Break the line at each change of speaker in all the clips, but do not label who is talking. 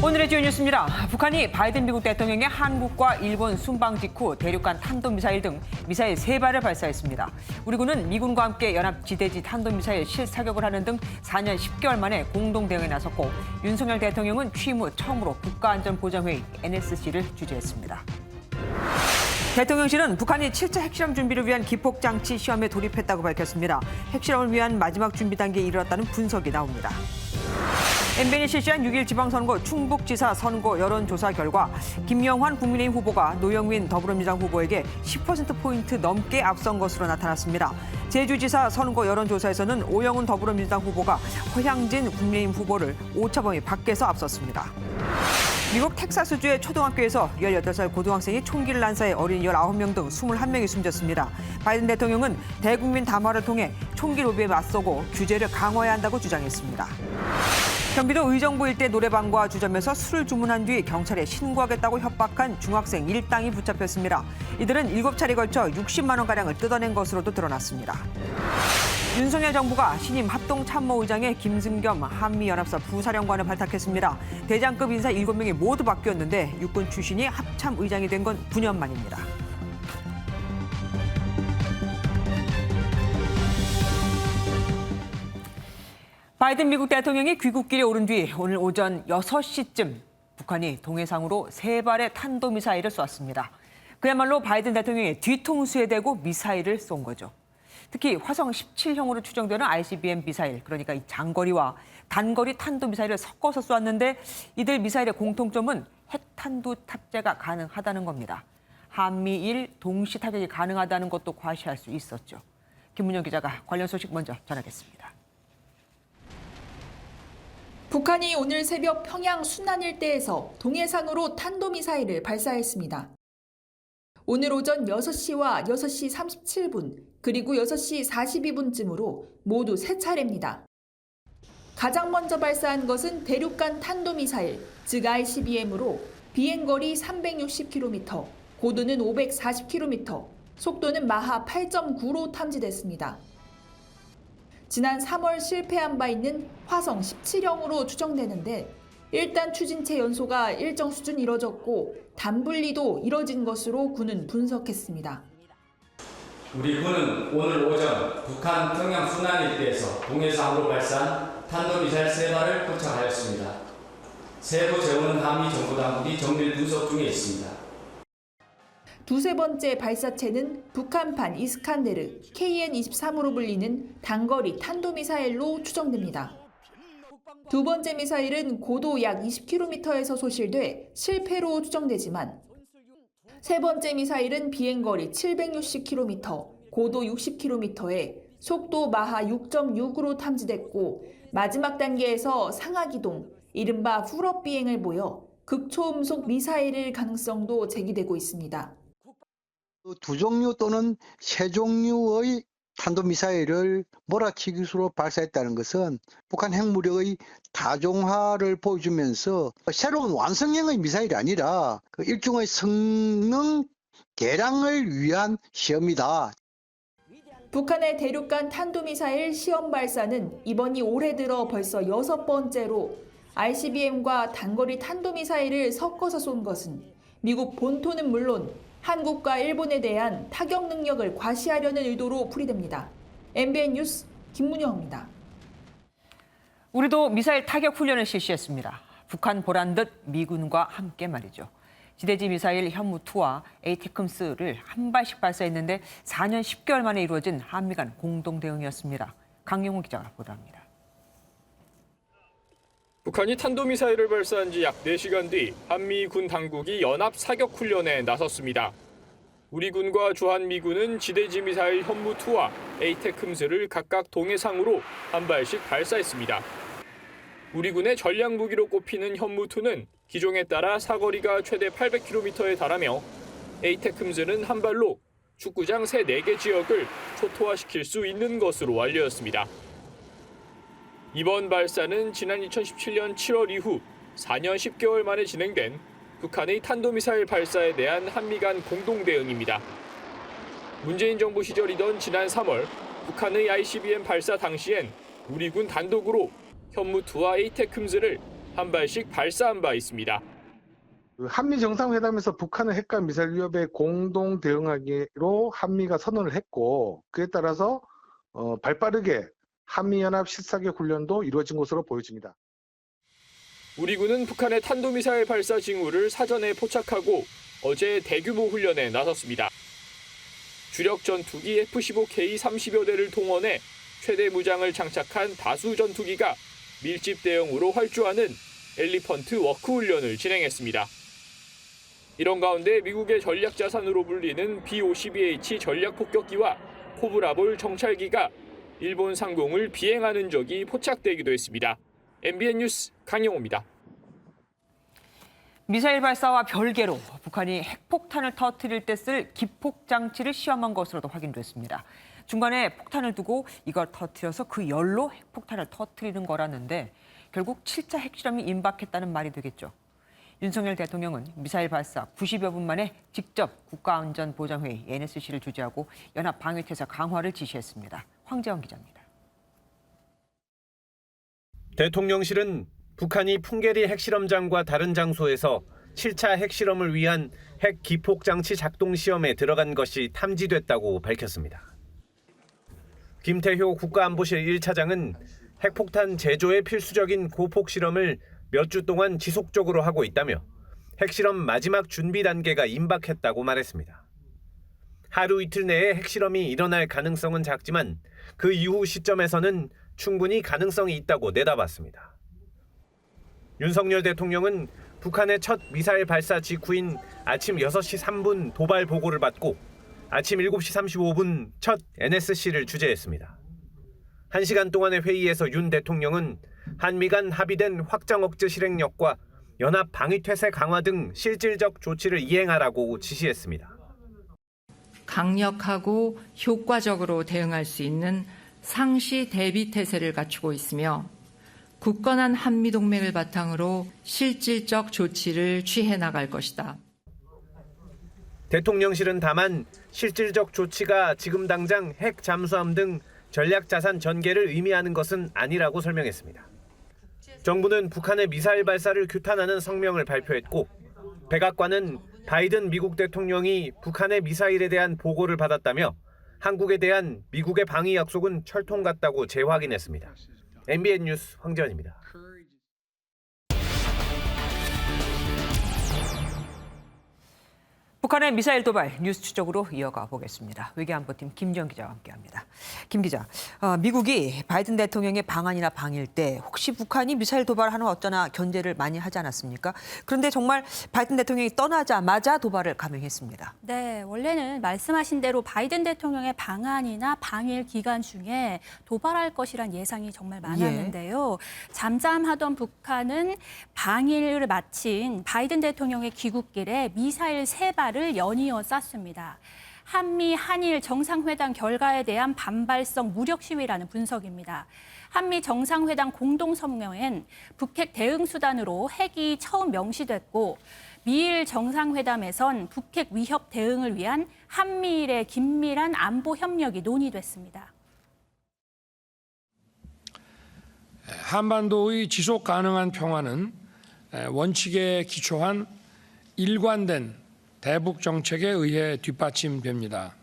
오늘의 주요 뉴스입니다. 북한이 바이든 미국 대통령의 한국과 일본 순방 직후 대륙간 탄도미사일 등 미사일 3발을 발사했습니다. 우리 군은 미군과 함께 연합지대지 탄도미사일 실사격을 하는 등 4년 10개월 만에 공동 대응에 나섰고 윤석열 대통령은 취임 후 처음으로 국가안전보장회의 NSC를 주재했습니다. 대통령실은 북한이 7차 핵실험 준비를 위한 기폭장치 시험에 돌입했다고 밝혔습니다. 핵실험을 위한 마지막 준비 단계에 이르렀다는 분석이 나옵니다. MBN이 실시한 6일 지방선거 충북지사 선거 여론조사 결과 김영환 국민의힘 후보가 노영민 더불어민주당 후보에게 10%포인트 넘게 앞선 것으로 나타났습니다. 제주지사 선거 여론조사에서는 오영훈 더불어민주당 후보가 허향진 국민의힘 후보를 오차범위 밖에서 앞섰습니다. 미국 텍사스주의 초등학교에서 18살 고등학생이 총기를 난사해 어린이 19명 등 21명이 숨졌습니다. 바이든 대통령은 대국민 담화를 통해 총기 로비에 맞서고 규제를 강화해야 한다고 주장했습니다. 경기도 의정부 일대 노래방과 주점에서 술을 주문한 뒤 경찰에 신고하겠다고 협박한 중학생 1당이 붙잡혔습니다. 이들은 7차례에 걸쳐 60만 원가량을 뜯어낸 것으로도 드러났습니다. 윤석열 정부가 신임 합동참모의장에 김승겸 한미연합사 부사령관을 발탁했습니다. 대장급 인사 7명이 모두 바뀌었는데 육군 출신이 합참의장이 된 건 9년 만입니다. 바이든 미국 대통령이 귀국길에 오른 뒤 오늘 오전 6시쯤 북한이 동해상으로 3발의 탄도미사일을 쐈습니다. 그야말로 바이든 대통령의 뒤통수에 대고 미사일을 쏜 거죠. 특히 화성 17형으로 추정되는 ICBM 미사일, 그러니까 이 장거리와 단거리 탄도미사일을 섞어서 쐈는데 이들 미사일의 공통점은 핵탄두 탑재가 가능하다는 겁니다. 한미일 동시 타격이 가능하다는 것도 과시할 수 있었죠. 김문영 기자가 관련 소식 먼저 전하겠습니다.
북한이 오늘 새벽 평양 순안 일대에서 동해상으로 탄도미사일을 발사했습니다. 오늘 오전 6시와 6시 37분, 그리고 6시 42분쯤으로 모두 3차례입니다. 가장 먼저 발사한 것은 대륙간 탄도미사일, 즉 ICBM으로 비행거리 360km, 고도는 540km, 속도는 마하 8.9로 탐지됐습니다. 지난 3월 실패한 바 있는 화성 17형으로 추정되는데 일단 추진체 연소가 일정 수준 이뤄졌고 단분리도 이뤄진 것으로 군은 분석했습니다.
우리 군은 오늘 오전 북한 평양 순안 일대에서 동해상으로 발사한 탄도미사일 3발을 포착하였습니다. 세부 재원은 한미 정보당국이 정밀 분석 중에 있습니다.
두세 번째 발사체는 북한판 이스칸데르 KN-23으로 불리는 단거리 탄도미사일로 추정됩니다. 두 번째 미사일은 고도 약 20km에서 소실돼 실패로 추정되지만 세 번째 미사일은 비행거리 760km, 고도 60km에 속도 마하 6.6으로 탐지됐고 마지막 단계에서 상하기동, 이른바 풀업 비행을 보여 극초음속 미사일일 가능성도 제기되고 있습니다.
두 종류 또는 세 종류의 탄도미사일을 몰아치기수로 발사했다는 것은 북한 핵무력의 다종화를 보여주면서 새로운 완성형의 미사일이 아니라 일종의 성능 개량을 위한 시험이다.
북한의 대륙간 탄도미사일 시험 발사는 이번이 올해 들어 벌써 6번째로 ICBM과 단거리 탄도미사일을 섞어서 쏜 것은 미국 본토는 물론 한국과 일본에 대한 타격 능력을 과시하려는 의도로 풀이됩니다. MBN 뉴스 김문영입니다.
우리도 미사일 타격 훈련을 실시했습니다. 북한 보란 듯 미군과 함께 말이죠. 지대지 미사일 현무2와 에이테크음스를 한 발씩 발사했는데 4년 10개월 만에 이루어진 한미 간 공동 대응이었습니다. 강영호 기자가 보도합니다.
북한이 탄도미사일을 발사한 지 약 4시간 뒤 한미 군 당국이 연합 사격 훈련에 나섰습니다. 우리 군과 주한미군은 지대지 미사일 현무2와 에이테크음스를 각각 동해상으로 한 발씩 발사했습니다. 우리 군의 전략 무기로 꼽히는 현무2는 기종에 따라 사거리가 최대 800km에 달하며 에이테크음스는 한 발로 축구장 새 4개 지역을 초토화시킬 수 있는 것으로 알려졌습니다. 이번 발사는 지난 2017년 7월 이후 4년 10개월 만에 진행된 북한의 탄도미사일 발사에 대한 한미 간 공동 대응입니다. 문재인 정부 시절이던 지난 3월 북한의 ICBM 발사 당시엔 우리 군 단독으로 현무2와 에이테크음스를 한 발씩 발사한 바 있습니다.
한미 정상회담에서 북한의 핵과 미사일 위협에 공동 대응하기로 한미가 선언을 했고, 그에 따라서 발빠르게 한미연합 실사격 훈련도 이루어진 것으로 보여집니다.
우리 군은 북한의 탄도미사일 발사 징후를 사전에 포착하고 어제 대규모 훈련에 나섰습니다. 주력 전투기 F-15K 30여 대를 동원해 최대 무장을 장착한 다수 전투기가 밀집 대응으로 활주하는 엘리펀트 워크 훈련을 진행했습니다. 이런 가운데 미국의 전략 자산으로 불리는 B-52H 전략 폭격기와 코브라볼 정찰기가 일본 상공을 비행하는 적이 포착되기도 했습니다. MBN 뉴스 강영호입니다.
미사일 발사와 별개로 북한이 핵폭탄을 터뜨릴 때 쓸 기폭 장치를 시험한 것으로도 확인됐습니다. 중간에 폭탄을 두고 이걸 터뜨려서 그 열로 핵폭탄을 터뜨리는 거라는데 결국 7차 핵실험이 임박했다는 말이 되겠죠. 윤석열 대통령은 미사일 발사 90여 분 만에 직접 국가안전보장회의 NSC를 주재하고 연합 방위태세 강화를 지시했습니다. 황재원 기자입니다.
대통령실은 북한이 풍계리 핵실험장과 다른 장소에서 7차 핵실험을 위한 핵 기폭장치 작동 시험에 들어간 것이 탐지됐다고 밝혔습니다. 김태효 국가안보실 1차장은 핵폭탄 제조에 필수적인 고폭 실험을 몇 주 동안 지속적으로 하고 있다며 핵실험 마지막 준비 단계가 임박했다고 말했습니다. 하루 이틀 내에 핵실험이 일어날 가능성은 작지만 그 이후 시점에서는 충분히 가능성이 있다고 내다봤습니다. 윤석열 대통령은 북한의 첫 미사일 발사 직후인 아침 6시 3분 도발 보고를 받고 아침 7시 35분 첫 NSC를 주재했습니다. 1시간 동안의 회의에서 윤 대통령은 한미 간 합의된 확장 억제 실행력과 연합 방위태세 강화 등 실질적 조치를 이행하라고 지시했습니다.
강력하고 효과적으로 대응할 수 있는 상시 대비 태세를 갖추고 있으며 굳건한 한미동맹을 바탕으로 실질적 조치를 취해 나갈 것이다.
대통령실은 다만 실질적 조치가 지금 당장 핵 잠수함 등 전략자산 전개를 의미하는 것은 아니라고 설명했습니다. 정부는 북한의 미사일 발사를 규탄하는 성명을 발표했고 백악관은 바이든 미국 대통령이 북한의 미사일에 대한 보고를 받았다며 한국에 대한 미국의 방위 약속은 철통 같다고 재확인했습니다. MBN 뉴스 황재원입니다.
북한의 미사일 도발 뉴스 추적으로 이어가 보겠습니다. 외교안보팀 김지영 기자와 함께합니다. 김 기자, 미국이 바이든 대통령의 방한이나 방일 때 혹시 북한이 미사일 도발하는 어쩌나 견제를 많이 하지 않았습니까? 그런데 정말 바이든 대통령이 떠나자마자 도발을 감행했습니다.
네, 원래는 말씀하신 대로 바이든 대통령의 방한이나 방일 기간 중에 도발할 것이란 예상이 정말 많았는데요. 잠잠하던 북한은 방일을 마친 바이든 대통령의 귀국길에 미사일 3발을 연이어 쐈습니다. 한미 한일 정상회담 결과에 대한 반발성 무력 시위라는 분석입니다. 한미 정상회담 공동성명엔 북핵 대응 수단으로 핵이 처음 명시됐고 미일 정상회담에선 북핵 위협 대응을 위한 한미일의 긴밀한 안보 협력이 논의됐습니다.
한반도의 지속 가능한 평화는 원칙에 기초한 일관된 대북 정책에 의해 뒷받침됩니다.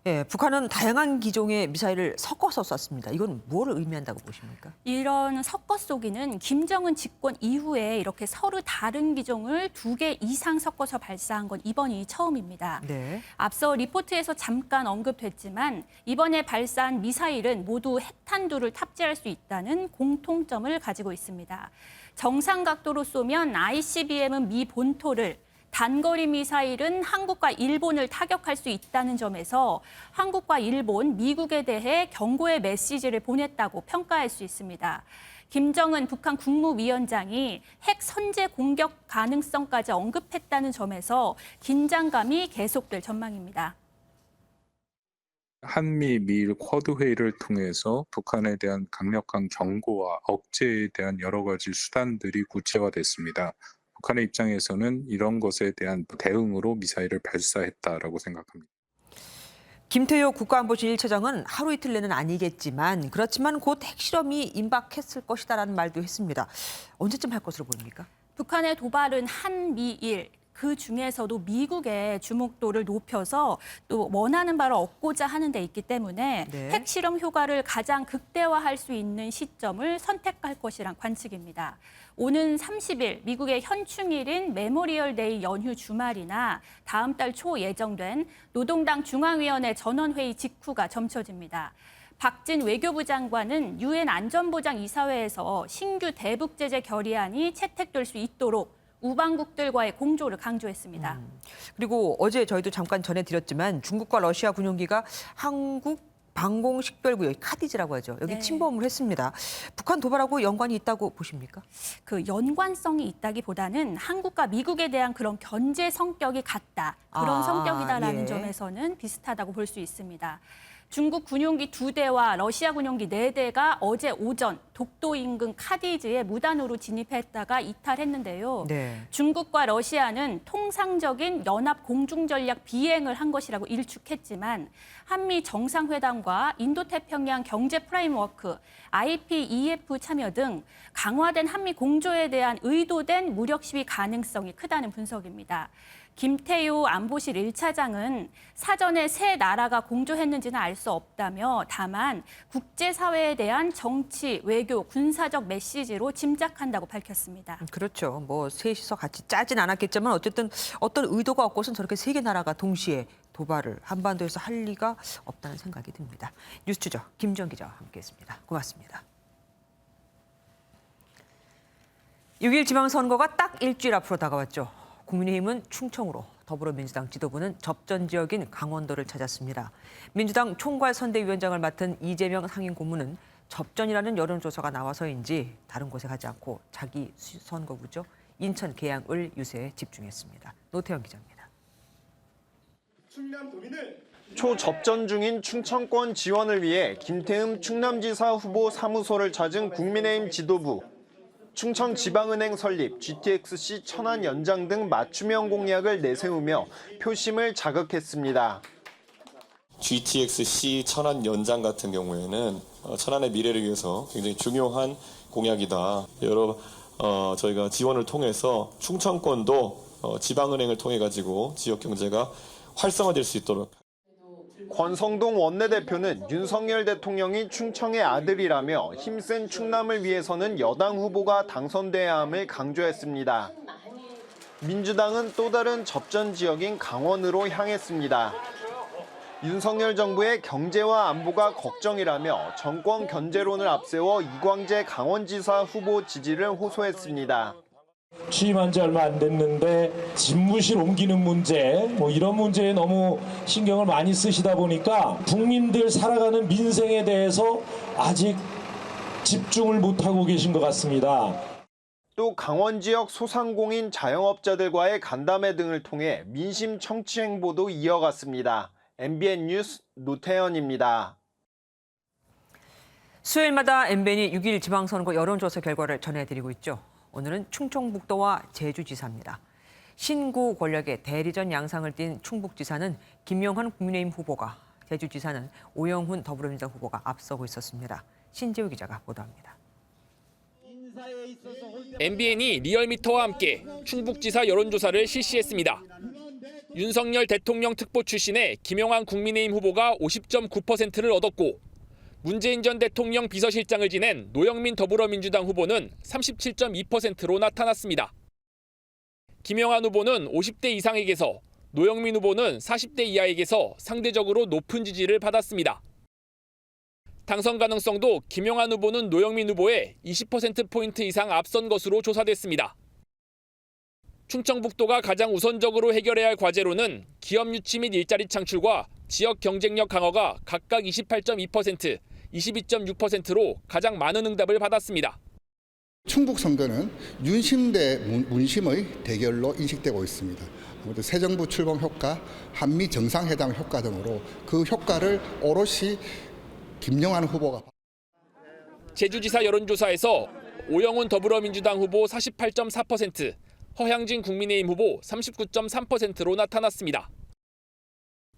예, 북한은 다양한 기종의 미사일을 섞어서 쐈습니다. 이건 무엇을 의미한다고 보십니까?
이런 섞어 쏘기는 김정은 집권 이후에 이렇게 서로 다른 기종을 2개 이상 섞어서 발사한 건 이번이 처음입니다.
네.
앞서 리포트에서 잠깐 언급됐지만 이번에 발사한 미사일은 모두 핵탄두를 탑재할 수 있다는 공통점을 가지고 있습니다. 정상 각도로 쏘면 ICBM은 미 본토를, 단거리 미사일은 한국과 일본을 타격할 수 있다는 점에서 한국과 일본, 미국에 대해 경고의 메시지를 보냈다고 평가할 수 있습니다. 김정은 북한 국무위원장이 핵 선제 공격 가능성까지 언급했다는 점에서 긴장감이 계속될 전망입니다.
한미 미일 쿼드 회의를 통해서 북한에 대한 강력한 경고와 억제에 대한 여러 가지 수단들이 구체화됐습니다. 북한의 입장에서는 이런 것에 대한 대응으로 미사일을 발사했다라고 생각합니다.
김태효 국가안보실 1차장은 하루 이틀 내는 아니겠지만 그렇지만 곧 핵실험이 임박했을 것이다라는 말도 했습니다. 언제쯤 할 것으로 보입니까?
북한의 도발은 한미일, 그 중에서도 미국의 주목도를 높여서 또 원하는 바를 얻고자 하는 데 있기 때문에
네.
핵실험 효과를 가장 극대화할 수 있는 시점을 선택할 것이란 관측입니다. 오는 30일 미국의 현충일인 메모리얼 데이 연휴 주말이나 다음 달 초 예정된 노동당 중앙위원회 전원회의 직후가 점쳐집니다. 박진 외교부 장관은 유엔 안전보장이사회에서 신규 대북 제재 결의안이 채택될 수 있도록 우방국들과의 공조를 강조했습니다.
그리고 어제 저희도 잠깐 전해드렸지만 중국과 러시아 군용기가 한국 방공식별구역, 카디즈라고 하죠. 여기
네.
침범을 했습니다. 북한 도발하고 연관이 있다고 보십니까?
그 연관성이 있다기보다는 한국과 미국에 대한 그런 견제 성격이 같다. 그런 성격이다라는
예.
점에서는 비슷하다고 볼 수 있습니다. 중국 군용기 2대와 러시아 군용기 4대가 어제 오전 독도 인근 카디즈에 무단으로 진입했다가 이탈했는데요.
네.
중국과 러시아는 통상적인 연합 공중전략 비행을 한 것이라고 일축했지만 한미 정상회담과 인도태평양 경제 프레임워크, IPEF 참여 등 강화된 한미 공조에 대한 의도된 무력 시위 가능성이 크다는 분석입니다. 김태효 안보실 1차장은 사전에 세 나라가 공조했는지는 알 수 없다며 다만 국제사회에 대한 정치, 외교, 군사적 메시지로 짐작한다고 밝혔습니다.
그렇죠. 뭐 셋이서 같이 짜진 않았겠지만 어쨌든 어떤 의도가 없고선 저렇게 세 개 나라가 동시에 도발을 한반도에서 할 리가 없다는 생각이 듭니다. 뉴스추적 김지영 기자와 함께했습니다. 고맙습니다. 6일 지방선거가 딱 일주일 앞으로 다가왔죠. 국민의힘은 충청으로, 더불어민주당 지도부는 접전 지역인 강원도를 찾았습니다. 민주당 총괄선대위원장을 맡은 이재명 상임고문은 접전이라는 여론조사가 나와서인지 다른 곳에 가지 않고 자기 선거구죠. 인천 계양을 유세에 집중했습니다. 노태영 기자입니다.
초접전 중인 충청권 지원을 위해 김태흠 충남지사 후보 사무소를 찾은 국민의힘 지도부. 충청지방은행 설립, GTX-C 천안 연장 등 맞춤형 공약을 내세우며 표심을 자극했습니다.
GTX-C 천안 연장 같은 경우에는 천안의 미래를 위해서 굉장히 중요한 공약이다. 저희가 지원을 통해서 충청권도 지방은행을 통해 가지고 지역 경제가 활성화될 수 있도록.
권성동 원내대표는 윤석열 대통령이 충청의 아들이라며 힘센 충남을 위해서는 여당 후보가 당선돼야 함을 강조했습니다. 민주당은 또 다른 접전 지역인 강원으로 향했습니다. 윤석열 정부의 경제와 안보가 걱정이라며 정권 견제론을 앞세워 이광재 강원지사 후보 지지를 호소했습니다.
취임한 지 얼마 안 됐는데 집무실 옮기는 문제, 이런 문제에 너무 신경을 많이 쓰시다 보니까 국민들 살아가는 민생에 대해서 아직 집중을 못하고 계신 것 같습니다.
또 강원 지역 소상공인 자영업자들과의 간담회 등을 통해 민심 청취 행보도 이어갔습니다. MBN 뉴스 노태현입니다.
수요일마다 MBN이 6일 지방선거 여론조사 결과를 전해드리고 있죠. 오늘은 충청북도와 제주지사입니다. 신구 권력의 대리전 양상을 띈 충북지사는 김영환 국민의힘 후보가, 제주지사는 오영훈 더불어민주당 후보가 앞서고 있었습니다. 신재우 기자가 보도합니다.
MBN이 리얼미터와 함께 충북지사 여론조사를 실시했습니다. 윤석열 대통령 특보 출신의 김영환 국민의힘 후보가 50.9%를 얻었고 문재인 전 대통령 비서실장을 지낸 노영민 더불어민주당 후보는 37.2%로 나타났습니다. 김영환 후보는 50대 이상에게서, 노영민 후보는 40대 이하에게서 상대적으로 높은 지지를 받았습니다. 당선 가능성도 김영환 후보는 노영민 후보에 20%포인트 이상 앞선 것으로 조사됐습니다. 충청북도가 가장 우선적으로 해결해야 할 과제로는 기업 유치 및 일자리 창출과 지역 경쟁력 강화가 각각 28.2%, 22.6%로 가장 많은 응답을 받았습니다.
충북 선거는 윤심 대 문심의 대결로 인식되고 있습니다. 아무래도 새 정부 출범 효과, 한미 정상회담 효과 등으로 그 효과를 오롯이 김영환 후보가.
제주지사 여론조사에서 오영훈 더불어민주당 후보 48.4%, 허향진 국민의힘 후보 39.3%로 나타났습니다.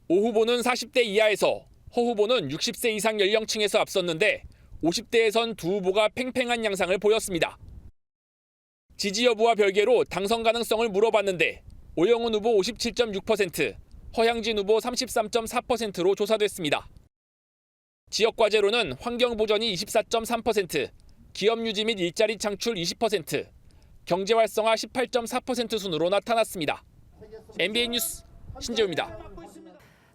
오 후보는 40대 이하에서, 허 후보는 60세 이상 연령층에서 앞섰는데 50대에선 두 후보가 팽팽한 양상을 보였습니다. 지지 여부와 별개로 당선 가능성을 물어봤는데 오영훈 후보 57.6%, 허향진 후보 33.4%로 조사됐습니다. 지역 과제로는 환경 보전이 24.3%, 기업 유지 및 일자리 창출 20%, 경제 활성화 18.4% 순으로 나타났습니다. MBN 뉴스 신재우입니다.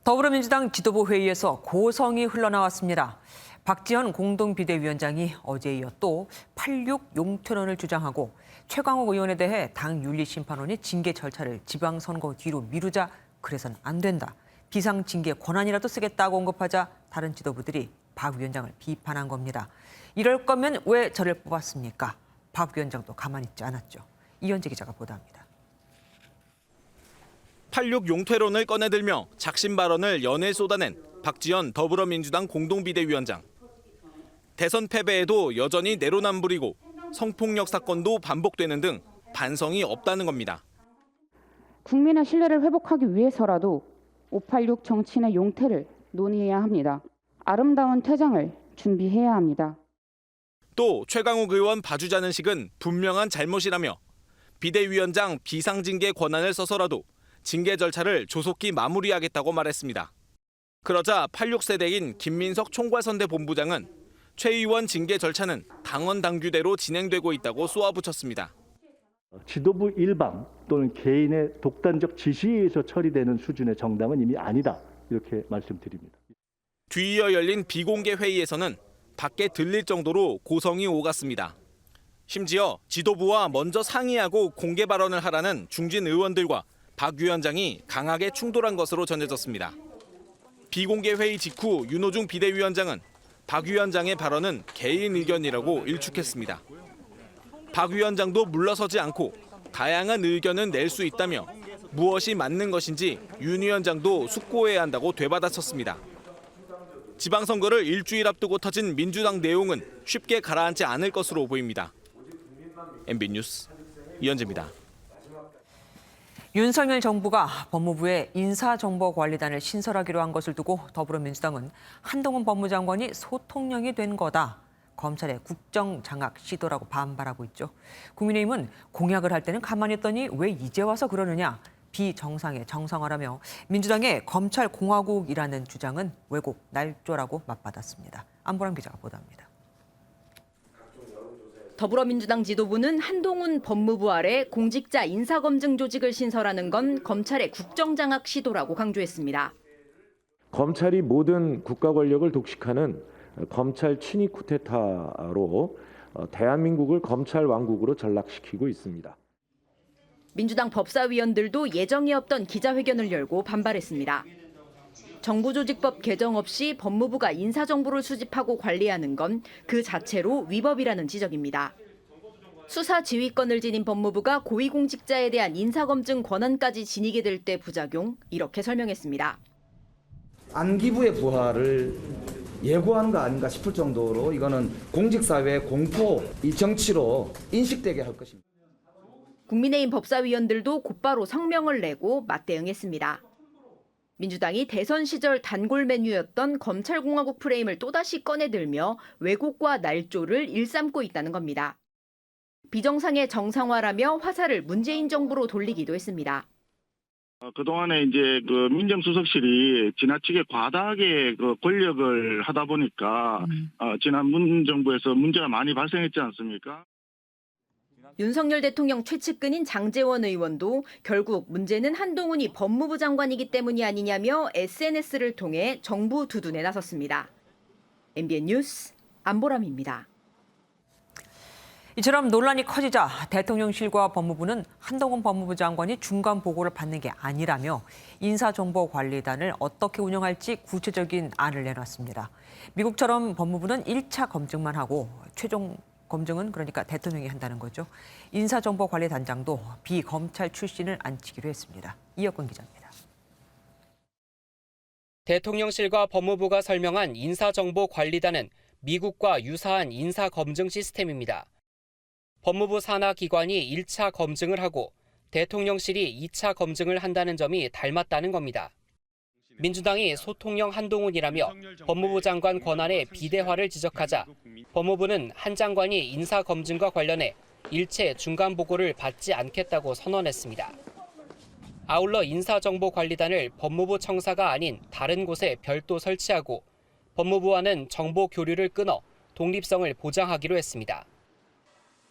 더불어민주당 지도부 회의에서 고성이 흘러나왔습니다. 박지원 공동비대위원장이 어제에 이어 또 86 용태론을 주장하고 최강욱 의원에 대해 당 윤리심판원이 징계 절차를 지방선거 뒤로 미루자 그래선 안 된다. 비상징계 권한이라도 쓰겠다고 언급하자 다른 지도부들이 박 위원장을 비판한 겁니다. 이럴 거면 왜 저를 뽑았습니까? 박 위원장도 가만히 있지 않았죠. 이현재 기자가 보도합니다.
86 용퇴론을 꺼내들며 작심 발언을 연일 쏟아낸 박지원 더불어민주당 공동비대위원장. 대선 패배에도 여전히 내로남불이고 성폭력 사건도 반복되는 등 반성이 없다는 겁니다.
국민의 신뢰를 회복하기 위해서라도 586 정치인의 용퇴를 논의해야 합니다. 아름다운 퇴장을 준비해야 합니다.
또 최강욱 의원 봐주자는 식은 분명한 잘못이라며 비대위원장 비상징계 권한을 써서라도 징계 절차를 조속히 마무리하겠다고 말했습니다. 그러자 86세대인 김민석 총괄선대 본부장은 최 의원 징계 절차는 당원 당규대로 진행되고 있다고 쏘아붙였습니다.
지도부 일방 또는 개인의 독단적 지시에 의해서 처리되는 수준의 정당은 이미 아니다. 이렇게 말씀드립니다.
뒤이어 열린 비공개 회의에서는 밖에 들릴 정도로 고성이 오갔습니다. 심지어 지도부와 먼저 상의하고 공개 발언을 하라는 중진 의원들과 박 위원장이 강하게 충돌한 것으로 전해졌습니다. 비공개 회의 직후 윤호중 비대위원장은 박 위원장의 발언은 개인 의견이라고 일축했습니다. 박 위원장도 물러서지 않고 다양한 의견은 낼 수 있다며 무엇이 맞는 것인지 윤 위원장도 숙고해야 한다고 되받아쳤습니다. 지방선거를 일주일 앞두고 터진 민주당 내용은 쉽게 가라앉지 않을 것으로 보입니다. MBN 뉴스 이현재입니다.
윤석열 정부가 법무부에 인사정보관리단을 신설하기로 한 것을 두고 더불어민주당은 한동훈 법무장관이 소통령이 된 거다. 검찰의 국정장악 시도라고 반발하고 있죠. 국민의힘은 공약을 할 때는 가만히 있더니 왜 이제 와서 그러느냐. 비정상의 정상화라며 민주당의 검찰공화국이라는 주장은 왜곡, 날조라고 맞받았습니다. 안보람 기자가 보도합니다.
더불어민주당 지도부는 한동훈 법무부 아래 공직자 인사검증 조직을 신설하는 건 검찰의 국정장악 시도라고 강조했습니다.
검찰이 모든 국가 권력을 독식하는 검찰 친위 쿠데타로 대한민국을 검찰 왕국으로 전락시키고 있습니다.
민주당 법사위원들도 예정이 없던 기자회견을 열고 반발했습니다. 정부조직법 개정 없이 법무부가 인사정보를 수집하고 관리하는 건 그 자체로 위법이라는 지적입니다. 수사 지휘권을 지닌 법무부가 고위공직자에 대한 인사검증 권한까지 지니게 될 때 부작용, 이렇게 설명했습니다.
안기부의 부활을 예고하는 거 아닌가 싶을 정도로 이거는 공직사회의 공포, 이 정치로 인식되게 할 것입니다.
국민의힘 법사위원들도 곧바로 성명을 내고 맞대응했습니다. 민주당이 대선 시절 단골 메뉴였던 검찰공화국 프레임을 또다시 꺼내들며 왜곡과 날조를 일삼고 있다는 겁니다. 비정상의 정상화라며 화살을 문재인 정부로 돌리기도 했습니다.
그동안에 이제 그 민정수석실이 지나치게 과다하게 그 권력을 하다 보니까 지난 문 정부에서 문제가 많이 발생했지 않습니까?
윤석열 대통령 최측근인 장제원 의원도 결국 문제는 한동훈이 법무부 장관이기 때문이 아니냐며 SNS를 통해 정부 두둔에 나섰습니다. MBN 뉴스 안보람입니다.
이처럼 논란이 커지자 대통령실과 법무부는 한동훈 법무부 장관이 중간 보고를 받는 게 아니라며 인사정보관리단을 어떻게 운영할지 구체적인 안을 내놨습니다. 미국처럼 법무부는 1차 검증만 하고 최종 검증은 그러니까 대통령이 한다는 거죠. 인사정보관리단장도 비검찰 출신을 앉히기로 했습니다. 이혁근 기자입니다.
대통령실과 법무부가 설명한 인사정보관리단은 미국과 유사한 인사검증 시스템입니다. 법무부 산하 기관이 1차 검증을 하고 대통령실이 2차 검증을 한다는 점이 닮았다는 겁니다. 민주당이 소통령 한동훈이라며 법무부 장관 권한의 비대화를 지적하자 법무부는 한 장관이 인사검증과 관련해 일체 중간 보고를 받지 않겠다고 선언했습니다. 아울러 인사정보관리단을 법무부 청사가 아닌 다른 곳에 별도 설치하고 법무부와는 정보 교류를 끊어 독립성을 보장하기로 했습니다.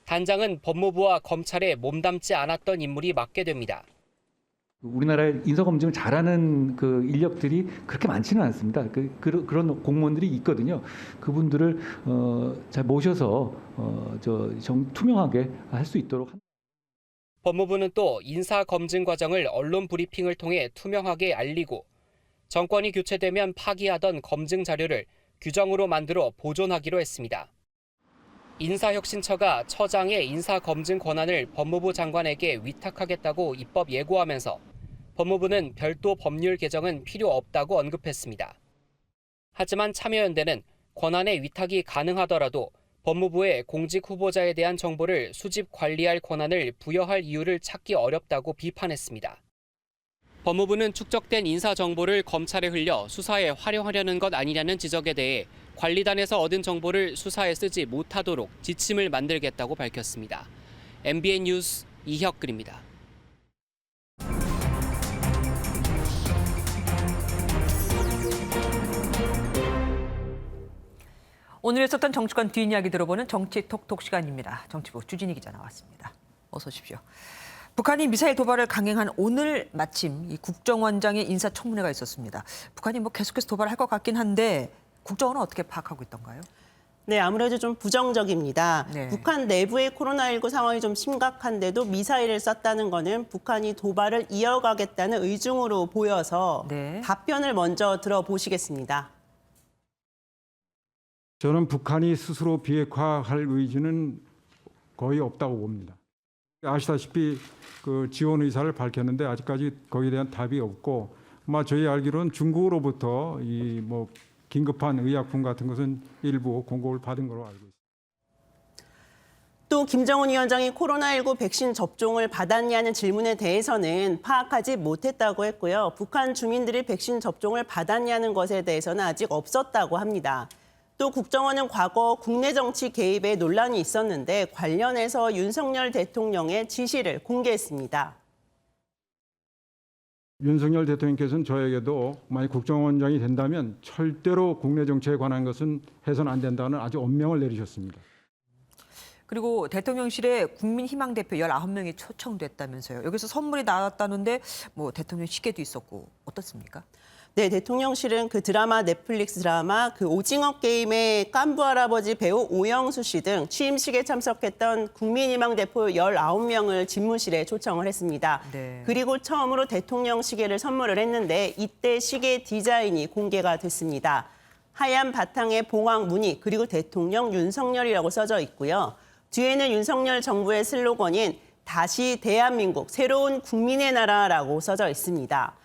단장은 법무부와 검찰에 몸담지 않았던 인물이 맡게 됩니다.
우리나라에 인사검증을 잘하는 그 인력들이 그렇게 많지는 않습니다. 그런 공무원들이 있거든요. 그분들을 잘 모셔서 투명하게 할 수 있도록.
법무부는 또 인사검증 과정을 언론 브리핑을 통해 투명하게 알리고 정권이 교체되면 파기하던 검증 자료를 규정으로 만들어 보존하기로 했습니다. 인사혁신처가 처장의 인사검증 권한을 법무부 장관에게 위탁하겠다고 입법 예고하면서 법무부는 별도 법률 개정은 필요 없다고 언급했습니다. 하지만 참여연대는 권한의 위탁이 가능하더라도 법무부에 공직 후보자에 대한 정보를 수집 관리할 권한을 부여할 이유를 찾기 어렵다고 비판했습니다. 법무부는 축적된 인사 정보를 검찰에 흘려 수사에 활용하려는 것 아니냐는 지적에 대해 관리단에서 얻은 정보를 수사에 쓰지 못하도록 지침을 만들겠다고 밝혔습니다. MBN 뉴스 이혁근입니다.
오늘 있었던 정치권 뒷이야기 들어보는 정치톡톡 시간입니다. 정치부 주진희 기자 나왔습니다. 어서 오십시오. 북한이 미사일 도발을 강행한 오늘 마침 이 국정원장의 인사청문회가 있었습니다. 북한이 계속해서 도발할 것 같긴 한데 국정원은 어떻게 파악하고 있던가요?
네, 아무래도 좀 부정적입니다.
네.
북한 내부의 코로나19 상황이 좀 심각한데도 미사일을 쐈다는 거는 북한이 도발을 이어가겠다는 의중으로 보여서 답변을 먼저 들어보시겠습니다.
저는 북한이 스스로 비핵화할 의지는 거의 없다고 봅니다. 아시다시피 그 지원 의사를 밝혔는데 아직까지 거기에 대한 답이 없고 아마 저희 알기로는 중국으로부터 이 긴급한 의약품 같은 것은 일부 공급을 받은 걸로 알고 있습니다.
또 김정은 위원장이 코로나19 백신 접종을 받았냐는 질문에 대해서는 파악하지 못했다고 했고요. 북한 주민들이 백신 접종을 받았냐는 것에 대해서는 아직 없었다고 합니다. 또 국정원은 과거 국내 정치 개입에 논란이 있었는데 관련해서 윤석열 대통령의 지시를 공개했습니다.
윤석열 대통령께서는 저에게도 만약 국정원장이 된다면 절대로 국내 정치에 관한 것은 해서는 안 된다는 아주 엄명을 내리셨습니다.
그리고 대통령실에 국민희망 대표 19명이 초청됐다면서요. 여기서 선물이 나왔다는데 대통령 시계도 있었고 어떻습니까?
네, 대통령실은 그 넷플릭스 드라마 그 오징어 게임의 깐부 할아버지 배우 오영수 씨 등 취임식에 참석했던 국민희망 대표 19명을 집무실에 초청을 했습니다.
네.
그리고 처음으로 대통령 시계를 선물을 했는데 이때 시계 디자인이 공개가 됐습니다. 하얀 바탕에 봉황 무늬 그리고 대통령 윤석열이라고 써져 있고요. 뒤에는 윤석열 정부의 슬로건인 다시 대한민국 새로운 국민의 나라라고 써져 있습니다.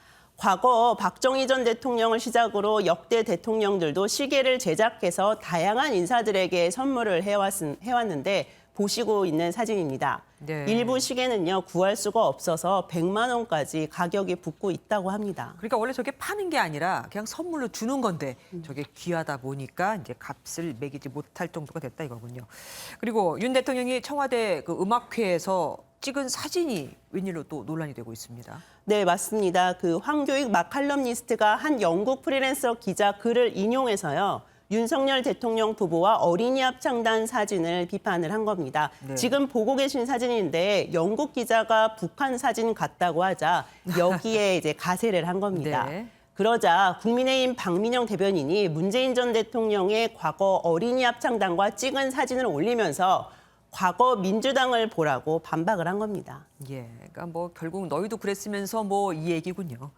과거 박정희 전 대통령을 시작으로 역대 대통령들도 시계를 제작해서 다양한 인사들에게 선물을 해왔는데 보시고 있는 사진입니다.
네.
일부 시계는요 구할 수가 없어서 100만 원까지 가격이 붙고 있다고 합니다.
그러니까 원래 저게 파는 게 아니라 그냥 선물로 주는 건데 저게 귀하다 보니까 이제 값을 매기지 못할 정도가 됐다 이거군요. 그리고 윤 대통령이 청와대 그 음악회에서 찍은 사진이 웬일로 또 논란이 되고 있습니다.
네, 맞습니다. 그 황교익 막칼럼니스트가 한 영국 프리랜서 기자 글을 인용해서요. 윤석열 대통령 부부와 어린이 합창단 사진을 비판을 한 겁니다.
네.
지금 보고 계신 사진인데 영국 기자가 북한 사진 같다고 하자 여기에 이제 가세를 한 겁니다.
네.
그러자 국민의힘 박민영 대변인이 문재인 전 대통령의 과거 어린이 합창단과 찍은 사진을 올리면서 과거 민주당을 보라고 반박을 한 겁니다.
예, 그러니까 결국 너희도 그랬으면서 이 얘기군요.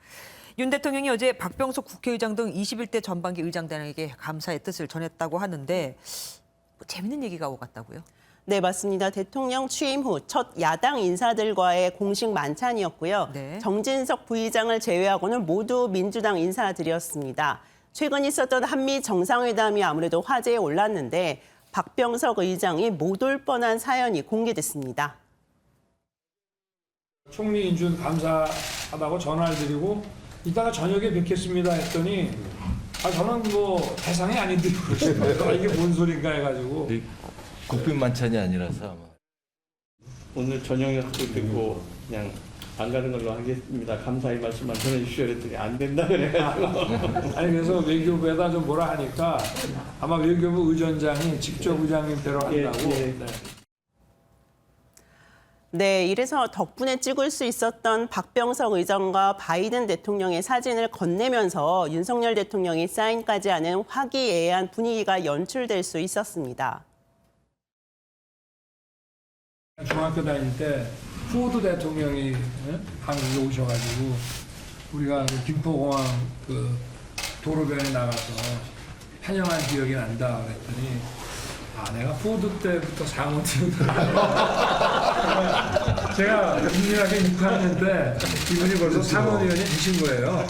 윤 대통령이 어제 박병석 국회의장 등 21대 전반기 의장단에게 감사의 뜻을 전했다고 하는데 재밌는 얘기가 오갔다고요?
네, 맞습니다. 대통령 취임 후 첫 야당 인사들과의 공식 만찬이었고요.
네.
정진석 부의장을 제외하고는 모두 민주당 인사들이었습니다. 최근 있었던 한미 정상회담이 아무래도 화제에 올랐는데 박병석 의장이 못 올 뻔한 사연이 공개됐습니다.
총리 인준 감사하다고 전화를 드리고 이따가 저녁에 뵙겠습니다 했더니 저는 뭐 대상이 아닌데 그러시더라고요. 이게 뭔 소린가 해가지고.
국빈 만찬이 아니라서 아마.
오늘 저녁에 듣고 그냥 안 가는 걸로 하겠습니다. 감사의 말씀만 전해주시오 그랬더니 안 된다 그래가지고.
아니 그래서 외교부에다 좀 뭐라 하니까 아마 외교부 의전장이 직접 의장님대로 한다고.
예.
네, 이래서 덕분에 찍을 수 있었던 박병석 의장과 바이든 대통령의 사진을 건네면서 윤석열 대통령이 사인까지 하는 화기애애한 분위기가 연출될 수 있었습니다.
중학교 다닐 때 포드 대통령이 한국에 오셔가지고 우리가 그 김포공항 그 도로변에 나가서 환영한 기억이 난다 그랬더니 내가 포드 때부터 상원의원 제가 민주학에 6학년 때 이분이 벌써 상원의원이 되신 거예요.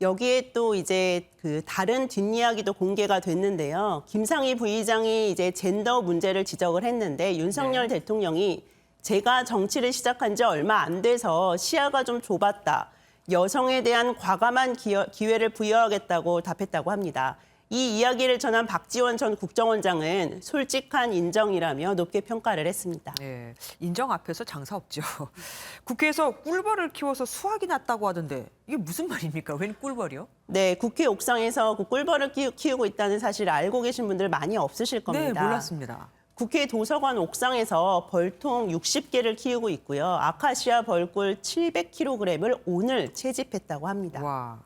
여기에 또 이제 그 다른 뒷이야기도 공개가 됐는데요. 김상희 부의장이 이제 젠더 문제를 지적을 했는데 윤석열 대통령이 제가 정치를 시작한 지 얼마 안 돼서 시야가 좀 좁았다. 여성에 대한 과감한 기회를 부여하겠다고 답했다고 합니다. 이 이야기를 전한 박지원 전 국정원장은 솔직한 인정이라며 높게 평가를 했습니다.
네, 인정 앞에서 장사 없죠. 국회에서 꿀벌을 키워서 수확이 났다고 하던데 이게 무슨 말입니까? 웬 꿀벌이요?
네, 국회 옥상에서 그 꿀벌을 키우고 있다는 사실을 알고 계신 분들 많이 없으실 겁니다.
네, 몰랐습니다.
국회 도서관 옥상에서 벌통 60개를 키우고 있고요. 아카시아 벌꿀 700kg을 오늘 채집했다고 합니다.
와.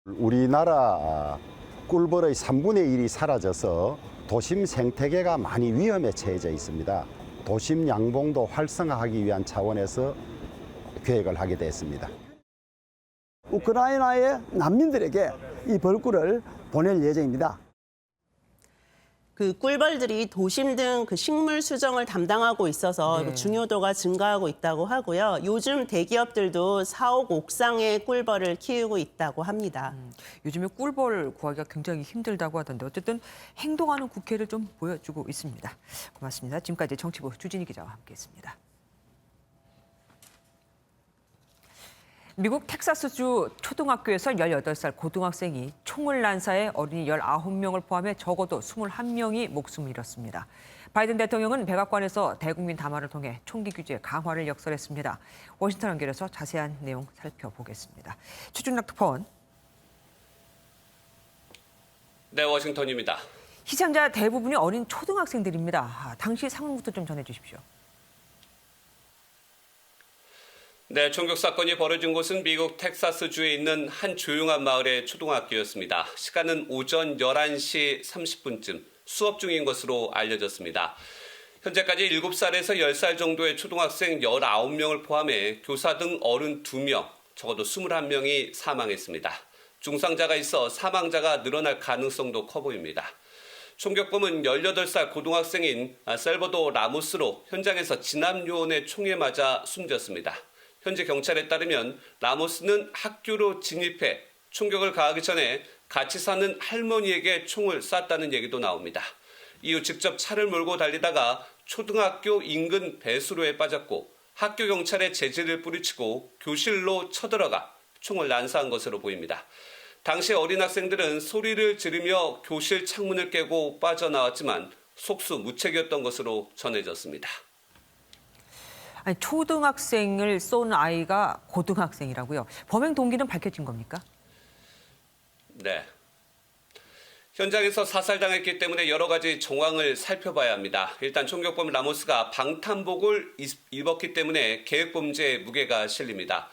우리나라 꿀벌의 3분의 1이 사라져서 도심 생태계가 많이 위험에 처해져 있습니다. 도심 양봉도 활성화하기 위한 차원에서 계획을 하게 됐습니다.
우크라이나의 난민들에게 이 벌꿀을 보낼 예정입니다.
그 꿀벌들이 도심 등 그 식물 수정을 담당하고 있어서
네.
중요도가 증가하고 있다고 하고요. 요즘 대기업들도 사옥 옥상에 꿀벌을 키우고 있다고 합니다.
요즘에 꿀벌 구하기가 굉장히 힘들다고 하던데 어쨌든 행동하는 국회를 좀 보여주고 있습니다. 고맙습니다. 지금까지 정치부 주진희 기자와 함께했습니다. 미국 텍사스주 초등학교에서 18살 고등학생이 총을 난사해 어린이 19명을 포함해 적어도 21명이 목숨을 잃었습니다. 바이든 대통령은 백악관에서 대국민 담화를 통해 총기 규제 강화를 역설했습니다. 워싱턴 연결해서 자세한 내용 살펴보겠습니다. 최준락 특파원.
네, 워싱턴입니다.
희생자 대부분이 어린 초등학생들입니다. 당시 상황부터 좀 전해주십시오.
네, 총격 사건이 벌어진 곳은 미국 텍사스주에 있는 한 조용한 마을의 초등학교였습니다. 시간은 오전 11시 30분쯤 수업 중인 것으로 알려졌습니다. 현재까지 7살에서 10살 정도의 초등학생 19명을 포함해 교사 등 어른 2명, 적어도 21명이 사망했습니다. 중상자가 있어 사망자가 늘어날 가능성도 커 보입니다. 총격범은 18살 고등학생인 셀버도 라모스로 현장에서 진압 요원의 총에 맞아 숨졌습니다. 현재 경찰에 따르면 라모스는 학교로 진입해 총격을 가하기 전에 같이 사는 할머니에게 총을 쐈다는 얘기도 나옵니다. 이후 직접 차를 몰고 달리다가 초등학교 인근 배수로에 빠졌고 학교 경찰에 재질을 뿌리치고 교실로 쳐들어가 총을 난사한 것으로 보입니다. 당시 어린 학생들은 소리를 지르며 교실 창문을 깨고 빠져나왔지만 속수무책이었던 것으로 전해졌습니다.
아니, 초등학생을 쏜 아이가 고등학생이라고요. 범행 동기는 밝혀진 겁니까?
네. 현장에서 사살당했기 때문에 여러 가지 정황을 살펴봐야 합니다. 일단 총격범 라모스가 방탄복을 입었기 때문에 계획범죄의 무게가 실립니다.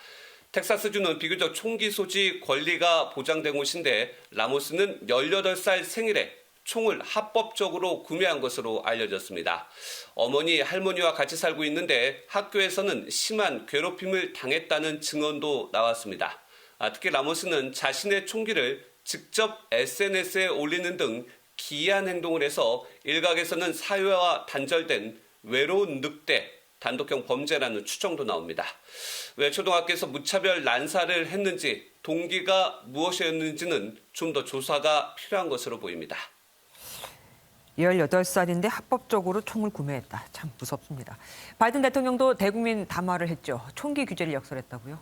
텍사스주는 비교적 총기 소지 권리가 보장된 곳인데 라모스는 18살 생일에 총을 합법적으로 구매한 것으로 알려졌습니다. 어머니, 할머니와 같이 살고 있는데 학교에서는 심한 괴롭힘을 당했다는 증언도 나왔습니다. 특히 라모스는 자신의 총기를 직접 SNS에 올리는 등 기이한 행동을 해서 일각에서는 사회와 단절된 외로운 늑대, 단독형 범죄라는 추정도 나옵니다. 왜 초등학교에서 무차별 난사를 했는지, 동기가 무엇이었는지는 좀 더 조사가 필요한 것으로 보입니다.
18살인데 합법적으로 총을 구매했다. 참 무섭습니다. 바이든 대통령도 대국민 담화를 했죠. 총기 규제를 역설했다고요?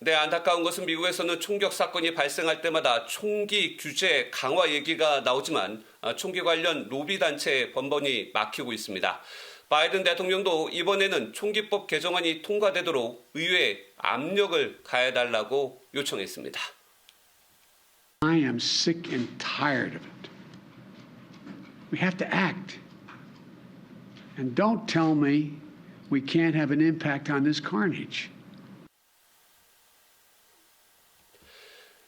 네, 안타까운 것은 미국에서는 총격 사건이 발생할 때마다 총기 규제 강화 얘기가 나오지만 총기 관련 로비 단체에 번번이 막히고 있습니다. 바이든 대통령도 이번에는 총기법 개정안이 통과되도록 의회에 압력을 가해달라고 요청했습니다.
I am sick and tired of it. We have to act. And don't tell me we can't have an impact on this carnage.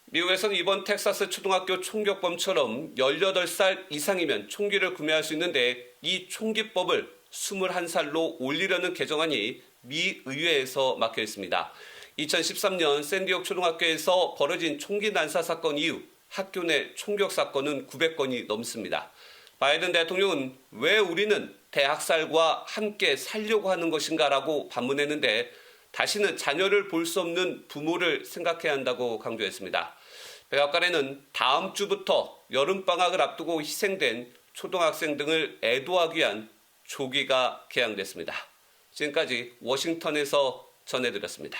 미국에서는 이번 텍사스 초등학교 총격범처럼 18살 이상이면 총기를 구매할 수 있는데 이 총기법을 21살로 올리려는 개정안이 미 의회에서 막혀 있습니다. 2013년 샌디옥 초등학교에서 벌어진 총기 난사 사건 이후 학교 내 총격 사건은 900건이 넘습니다. 바이든 대통령은 왜 우리는 대학살과 함께 살려고 하는 것인가라고 반문했는데 다시는 자녀를 볼 수 없는 부모를 생각해야 한다고 강조했습니다. 백악관에는 다음 주부터 여름방학을 앞두고 희생된 초등학생 등을 애도하기 위한 조기가 개항됐습니다. 지금까지 워싱턴에서 전해드렸습니다.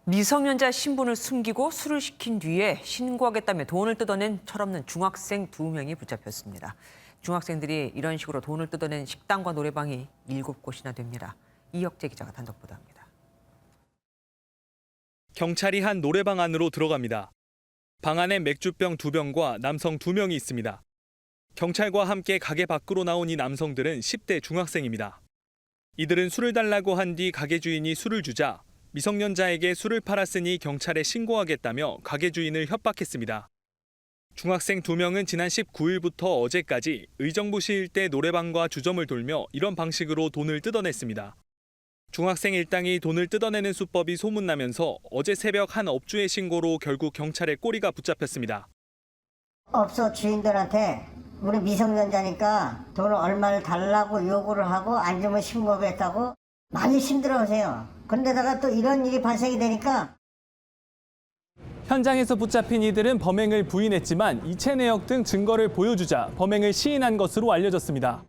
미성년자 신분을 숨기고 술을 시킨 뒤에 신고하겠다며 돈을 뜯어낸 철없는 중학생 2명이 붙잡혔습니다. 중학생들이 이런 식으로 돈을 뜯어낸 식당과 노래방이 7곳이나 됩니다. 이혁재 기자가 단독 보도합니다.
경찰이 한 노래방 안으로 들어갑니다. 방 안에 맥주병 2병과 남성 2명이 있습니다. 경찰과 함께 가게 밖으로 나온 이 남성들은 10대 중학생입니다. 이들은 술을 달라고 한 뒤 가게 주인이 술을 주자 미성년자에게 술을 팔았으니 경찰에 신고하겠다며 가게 주인을 협박했습니다. 중학생 2명은 지난 19일부터 어제까지 의정부시 일대 노래방과 주점을 돌며 이런 방식으로 돈을 뜯어냈습니다. 중학생 일당이 돈을 뜯어내는 수법이 소문나면서 어제 새벽 한 업주의 신고로 결국 경찰에 꼬리가 붙잡혔습니다.
업소 주인들한테 우리 미성년자니까 돈을 얼마를 달라고 요구를 하고 안 주면 신고하겠다고 많이 힘들어하세요. 그런데다가 또 이런 일이 발생이 되니까
현장에서 붙잡힌 이들은 범행을 부인했지만 이체 내역 등 증거를 보여주자 범행을 시인한 것으로 알려졌습니다.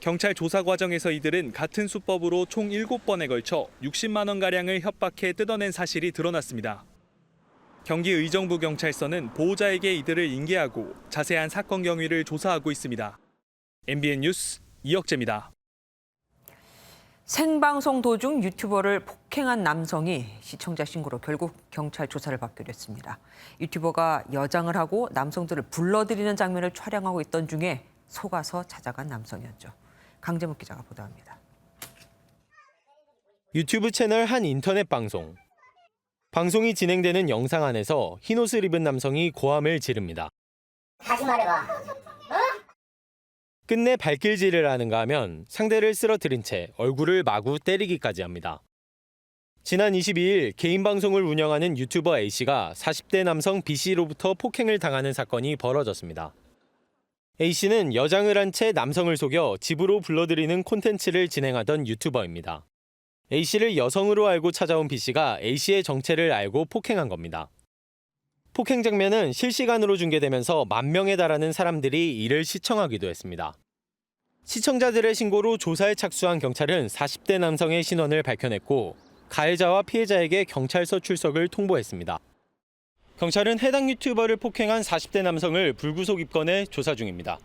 경찰 조사 과정에서 이들은 같은 수법으로 총 7번에 걸쳐 60만 원가량을 협박해 뜯어낸 사실이 드러났습니다. 경기 의정부 경찰서는 보호자에게 이들을 인계하고 자세한 사건 경위를 조사하고 있습니다. MBN 뉴스 이혁재입니다.
생방송 도중 유튜버를 폭행한 남성이 시청자 신고로 결국 경찰 조사를 받게 됐습니다. 유튜버가 여장을 하고 남성들을 불러들이는 장면을 촬영하고 있던 중에 속아서 찾아간 남성이었죠. 강재묵 기자가 보도합니다.
유튜브 채널 한 인터넷 방송. 방송이 진행되는 영상 안에서 흰옷을 입은 남성이 고함을 지릅니다.
다시 말해봐.
끝내 발길질을 하는가 하면 상대를 쓰러뜨린 채 얼굴을 마구 때리기까지 합니다. 지난 22일 개인 방송을 운영하는 유튜버 A씨가 40대 남성 B씨로부터 폭행을 당하는 사건이 벌어졌습니다. A씨는 여장을 한 채 남성을 속여 집으로 불러들이는 콘텐츠를 진행하던 유튜버입니다. A씨를 여성으로 알고 찾아온 B씨가 A씨의 정체를 알고 폭행한 겁니다. 폭행 장면은 실시간으로 중계되면서 10,000명에 달하는 사람들이 이를 시청하기도 했습니다. 시청자들의 신고로 조사에 착수한 경찰은 40대 남성의 신원을 밝혀냈고 가해자와 피해자에게 경찰서 출석을 통보했습니다. 경찰은 해당 유튜버를 폭행한 40대 남성을 불구속 입건해 조사 중입니다.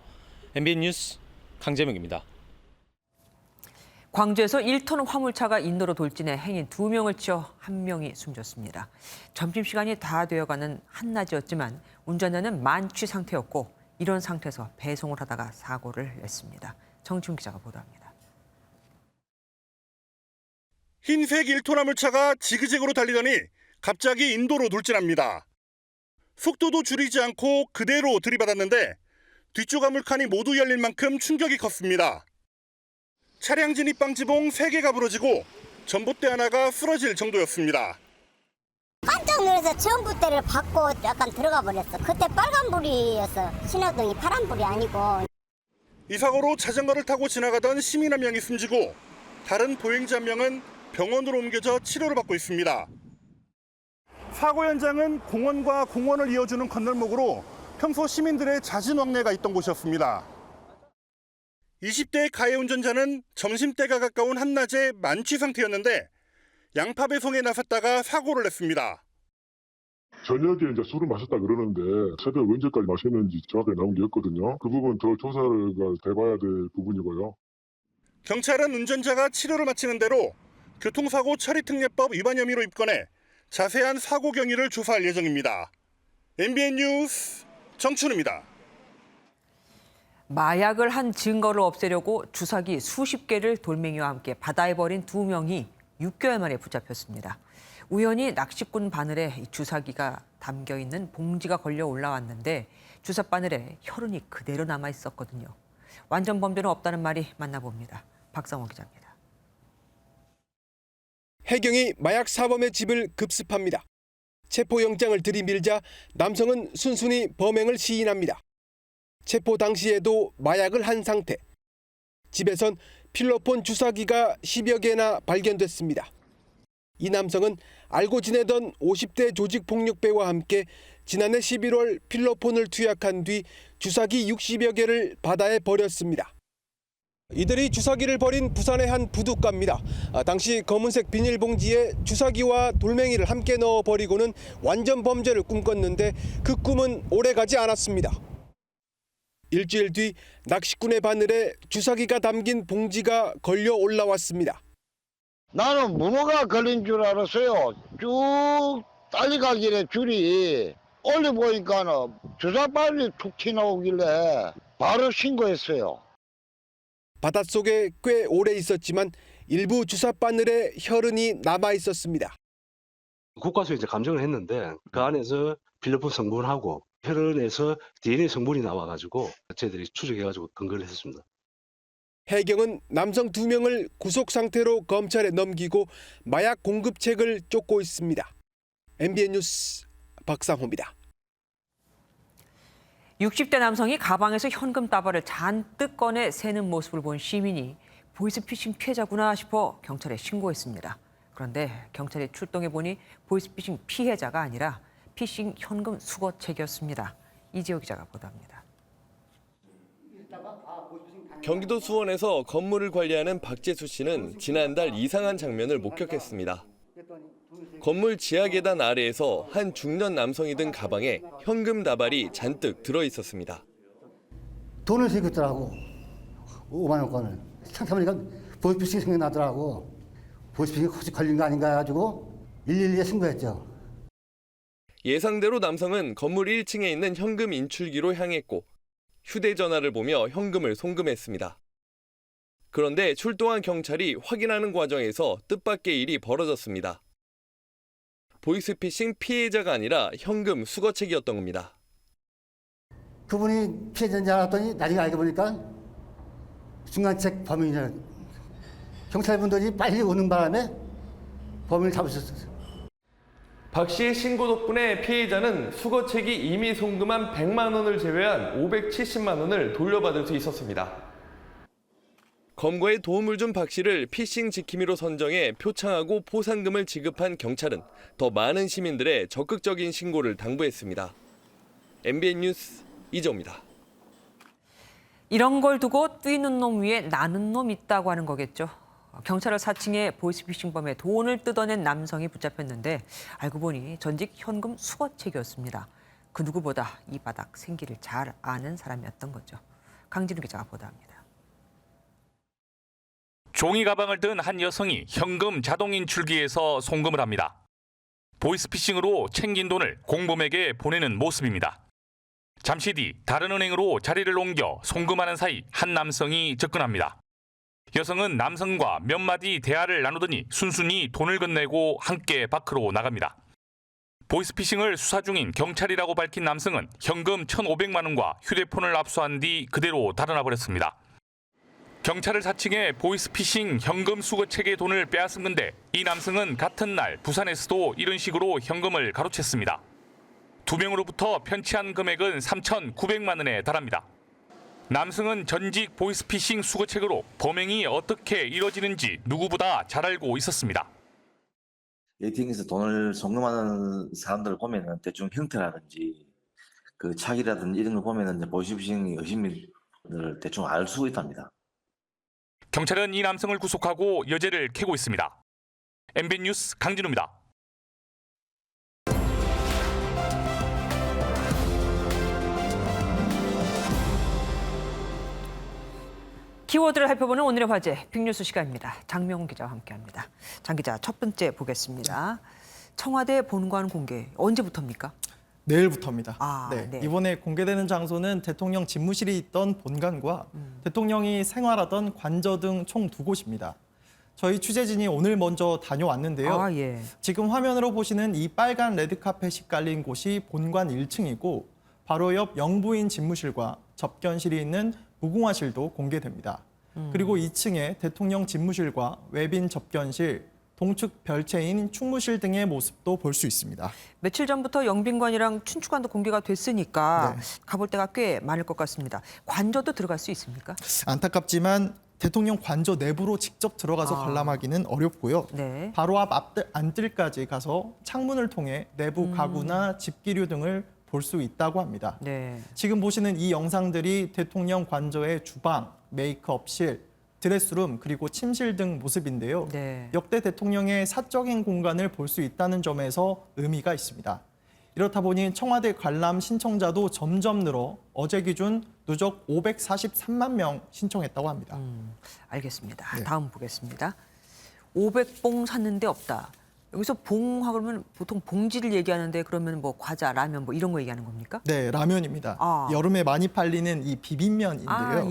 MBN 뉴스 강재명입니다.
광주에서 1톤 화물차가 인도로 돌진해 행인 2명을 치어 1명이 숨졌습니다. 점심시간이 다 되어가는 한낮이었지만 운전자는 만취 상태였고 이런 상태에서 배송을 하다가 사고를 냈습니다. 정치훈 기자가 보도합니다.
흰색 1톤 화물차가 지그재그로 달리더니 갑자기 인도로 돌진합니다. 속도도 줄이지 않고 그대로 들이받았는데 뒤쪽 화물칸이 모두 열릴 만큼 충격이 컸습니다. 차량 진입방 지붕 3개가 부러지고 전봇대 하나가 쓰러질 정도였습니다.
깜짝 놀라서 전봇대를 받고 약간 들어가 버렸어. 그때 빨간불이었어. 신호등이 파란불이 아니고.
이 사고로 자전거를 타고 지나가던 시민 1명이 숨지고 다른 보행자 1명은 병원으로 옮겨져 치료를 받고 있습니다. 사고 현장은 공원과 공원을 이어주는 건널목으로 평소 시민들의 잦은 왕래가 있던 곳이었습니다. 20대의 가해 운전자는 점심때가 가까운 한낮에 만취 상태였는데 양파 배송에 나섰다가 사고를 냈습니다.
저녁에 이제 술을 마셨다 그러는데 새벽 언제까지 마셨는지 정확하게 나온 게 없거든요. 그 부분 더 조사를 해봐야 될 부분이고요.
경찰은 운전자가 치료를 마치는 대로 교통사고 처리특례법 위반 혐의로 입건해 자세한 사고 경위를 조사할 예정입니다. MBN 뉴스 정춘우입니다.
마약을 한 증거를 없애려고 주사기 수십 개를 돌멩이와 함께 바다에 버린 2명이 6개월 만에 붙잡혔습니다. 우연히 낚시꾼 바늘에 이 주사기가 담겨 있는 봉지가 걸려 올라왔는데 주사 바늘에 혈흔이 그대로 남아 있었거든요. 완전 범죄는 없다는 말이 맞나 봅니다. 박상호 기자입니다.
해경이 마약 사범의 집을 급습합니다. 체포영장을 들이밀자 남성은 순순히 범행을 시인합니다. 체포 당시에도 마약을 한 상태. 집에선 필로폰 주사기가 10여 개나 발견됐습니다. 이 남성은 알고 지내던 50대 조직폭력배와 함께 지난해 11월 필로폰을 투약한 뒤 주사기 60여 개를 바다에 버렸습니다. 이들이 주사기를 버린 부산의 한 부둣가입니다. 당시 검은색 비닐봉지에 주사기와 돌멩이를 함께 넣어 버리고는 완전 범죄를 꿈꿨는데 그 꿈은 오래가지 않았습니다. 일주일 뒤 낚시꾼의 바늘에 주사기가 담긴 봉지가 걸려 올라왔습니다.
나는 문어가 걸린 줄 알았어요. 쭉 달려가길래 줄이 올려보니까는 주사바늘이 툭 튀어나오길래 바로 신고했어요.
바닷속에 꽤 오래 있었지만 일부 주사바늘에 혈흔이 남아 있었습니다.
국과수에 이제 감정을 했는데 그 안에서 필로폰 성분하고 혈흔에서 DNA 성분이 나와가지고 저희들이 추적해가지고 근거를 했었습니다.
해경은 남성 2명을 구속 상태로 검찰에 넘기고 마약 공급책을 쫓고 있습니다. MBN 뉴스 박상호입니다.
60대 남성이 가방에서 현금 다발을 잔뜩 꺼내 세는 모습을 본 시민이 보이스피싱 피해자구나 싶어 경찰에 신고했습니다. 그런데 경찰이 출동해 보니 보이스피싱 피해자가 아니라 피싱 현금 수거책이었습니다. 이지호 기자가 보도합니다.
경기도 수원에서 건물을 관리하는 박재수 씨는 지난달 이상한 장면을 목격했습니다. 건물 지하 계단 아래에서 한 중년 남성이 든 가방에 현금 다발이 잔뜩 들어 있었습니다.
돈을 세겼더라고. 5만 원권을. 생각해보니까 보이스피싱 생각나더라고. 보이스피싱 혹시 걸린 거 아닌가 해가지고 112에 신고했죠.
예상대로 남성은 건물 1층에 있는 현금 인출기로 향했고 휴대전화를 보며 현금을 송금했습니다. 그런데 출동한 경찰이 확인하는 과정에서 뜻밖의 일이 벌어졌습니다. 보이스피싱 피해자가 아니라 현금 수거책이었던 겁니다.
그분이 피해자인 줄 알았더니 나중에 알고 보니까 중간책 범인이라 경찰분들이 빨리 오는 바람에 범인을 잡으셨어요.
박 씨의 신고 덕분에 피해자는 수거책이 이미 송금한 100만 원을 제외한 570만 원을 돌려받을 수 있었습니다. 검거에 도움을 준 박 씨를 피싱 지킴이로 선정해 표창하고 포상금을 지급한 경찰은 더 많은 시민들의 적극적인 신고를 당부했습니다. MBN 뉴스 이정입니다.
이런 걸 두고 뛰는 놈 위에 나는 놈 있다고 하는 거겠죠. 경찰을 사칭해 보이스피싱범에 돈을 뜯어낸 남성이 붙잡혔는데 알고 보니 전직 현금 수거책이었습니다. 그 누구보다 이 바닥 생기를 잘 아는 사람이었던 거죠. 강진우 기자가 보도합니다.
종이 가방을 든 한 여성이 현금 자동 인출기에서 송금을 합니다. 보이스피싱으로 챙긴 돈을 공범에게 보내는 모습입니다. 잠시 뒤 다른 은행으로 자리를 옮겨 송금하는 사이 한 남성이 접근합니다. 여성은 남성과 몇 마디 대화를 나누더니 순순히 돈을 건네고 함께 밖으로 나갑니다. 보이스피싱을 수사 중인 경찰이라고 밝힌 남성은 현금 1,500만 원과 휴대폰을 압수한 뒤 그대로 달아나 버렸습니다. 경찰을 사칭해 보이스피싱 현금 수거책의 돈을 빼앗은 건데 이 남성은 같은 날 부산에서도 이런 식으로 현금을 가로챘습니다. 2명으로부터 편취한 금액은 3,900만 원에 달합니다. 남성은 전직 보이스피싱 수거책으로 범행이 어떻게 이뤄지는지 누구보다 잘 알고 있었습니다.
ATM에서 돈을 송금하는 사람들을 보면은 대충 형태라든지 그 차기라든지 이런 걸 보면은 이제 보이스피싱 의심을 대충 알 수 있답니다.
경찰은 이 남성을 구속하고 여죄를 캐고 있습니다. MB 뉴스 강진우입니다.
키워드를 살펴보는 오늘의 화제 빅뉴스 시간입니다. 장명훈 기자와 함께합니다. 장 기자, 첫 번째 보겠습니다. 청와대 본관 공개 언제부터입니까?
내일부터입니다.
네.
이번에 공개되는 장소는 대통령 집무실이 있던 본관과 대통령이 생활하던 관저 등 총 2곳입니다. 저희 취재진이 오늘 먼저 다녀왔는데요. 지금 화면으로 보시는 이 빨간 레드카펫이 깔린 곳이 본관 1층이고 바로 옆 영부인 집무실과 접견실이 있는 무궁화실도 공개됩니다. 그리고 2층에 대통령 집무실과 외빈 접견실, 동측 별채인 충무실 등의 모습도 볼 수 있습니다.
며칠 전부터 영빈관이랑 춘추관도 공개가 됐으니까 가볼 데가 꽤 많을 것 같습니다. 관저도 들어갈 수 있습니까?
안타깝지만 대통령 관저 내부로 직접 들어가서 관람하기는 어렵고요. 바로 앞 안뜰까지 가서 창문을 통해 내부 가구나 집기류 등을 볼 수 있다고 합니다. 지금 보시는 이 영상들이 대통령 관저의 주방, 메이크업실, 드레스룸 그리고 침실 등 모습인데요. 역대 대통령의 사적인 공간을 볼 수 있다는 점에서 의미가 있습니다. 이렇다 보니 청와대 관람 신청자도 점점 늘어 어제 기준 누적 543만 명 신청했다고 합니다.
알겠습니다. 다음 보겠습니다. 500봉 샀는데 없다. 여기서 봉 하면 보통 봉지를 얘기하는데 그러면 뭐 과자, 라면 뭐 이런 거 얘기하는 겁니까?
네, 라면입니다. 여름에 많이 팔리는 이 비빔면인데요.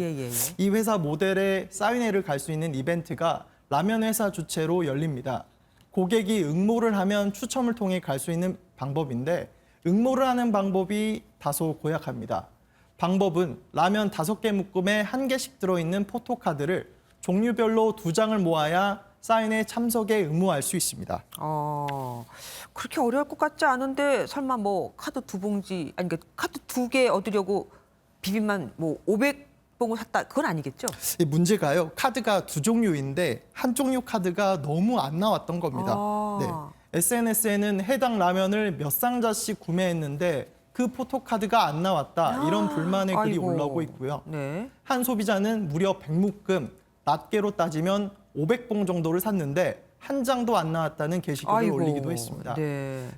이 회사 모델의 사인회를 갈 수 있는 이벤트가 라면 회사 주최로 열립니다. 고객이 응모를 하면 추첨을 통해 갈 수 있는 방법인데 응모를 하는 방법이 다소 고약합니다. 방법은 라면 5개 묶음에 1개씩 들어있는 포토카드를 종류별로 2장을 모아야 사인회 참석에 의무할 수 있습니다.
그렇게 어려울 것 같지 않은데 설마 뭐 카드 2봉지, 아니 그러니까 카드 2개 얻으려고 비빔만 뭐 500봉을 샀다, 그건 아니겠죠?
이 문제가요. 카드가 2종류인데 한 종류 카드가 너무 안 나왔던 겁니다. SNS에는 해당 라면을 몇 상자씩 구매했는데 그 포토카드가 안 나왔다, 이런 불만의 글이 올라오고 있고요. 한 소비자는 무려 100묶음, 낱개로 따지면 500봉 정도를 샀는데 한 장도 안 나왔다는 게시글을 올리기도 했습니다.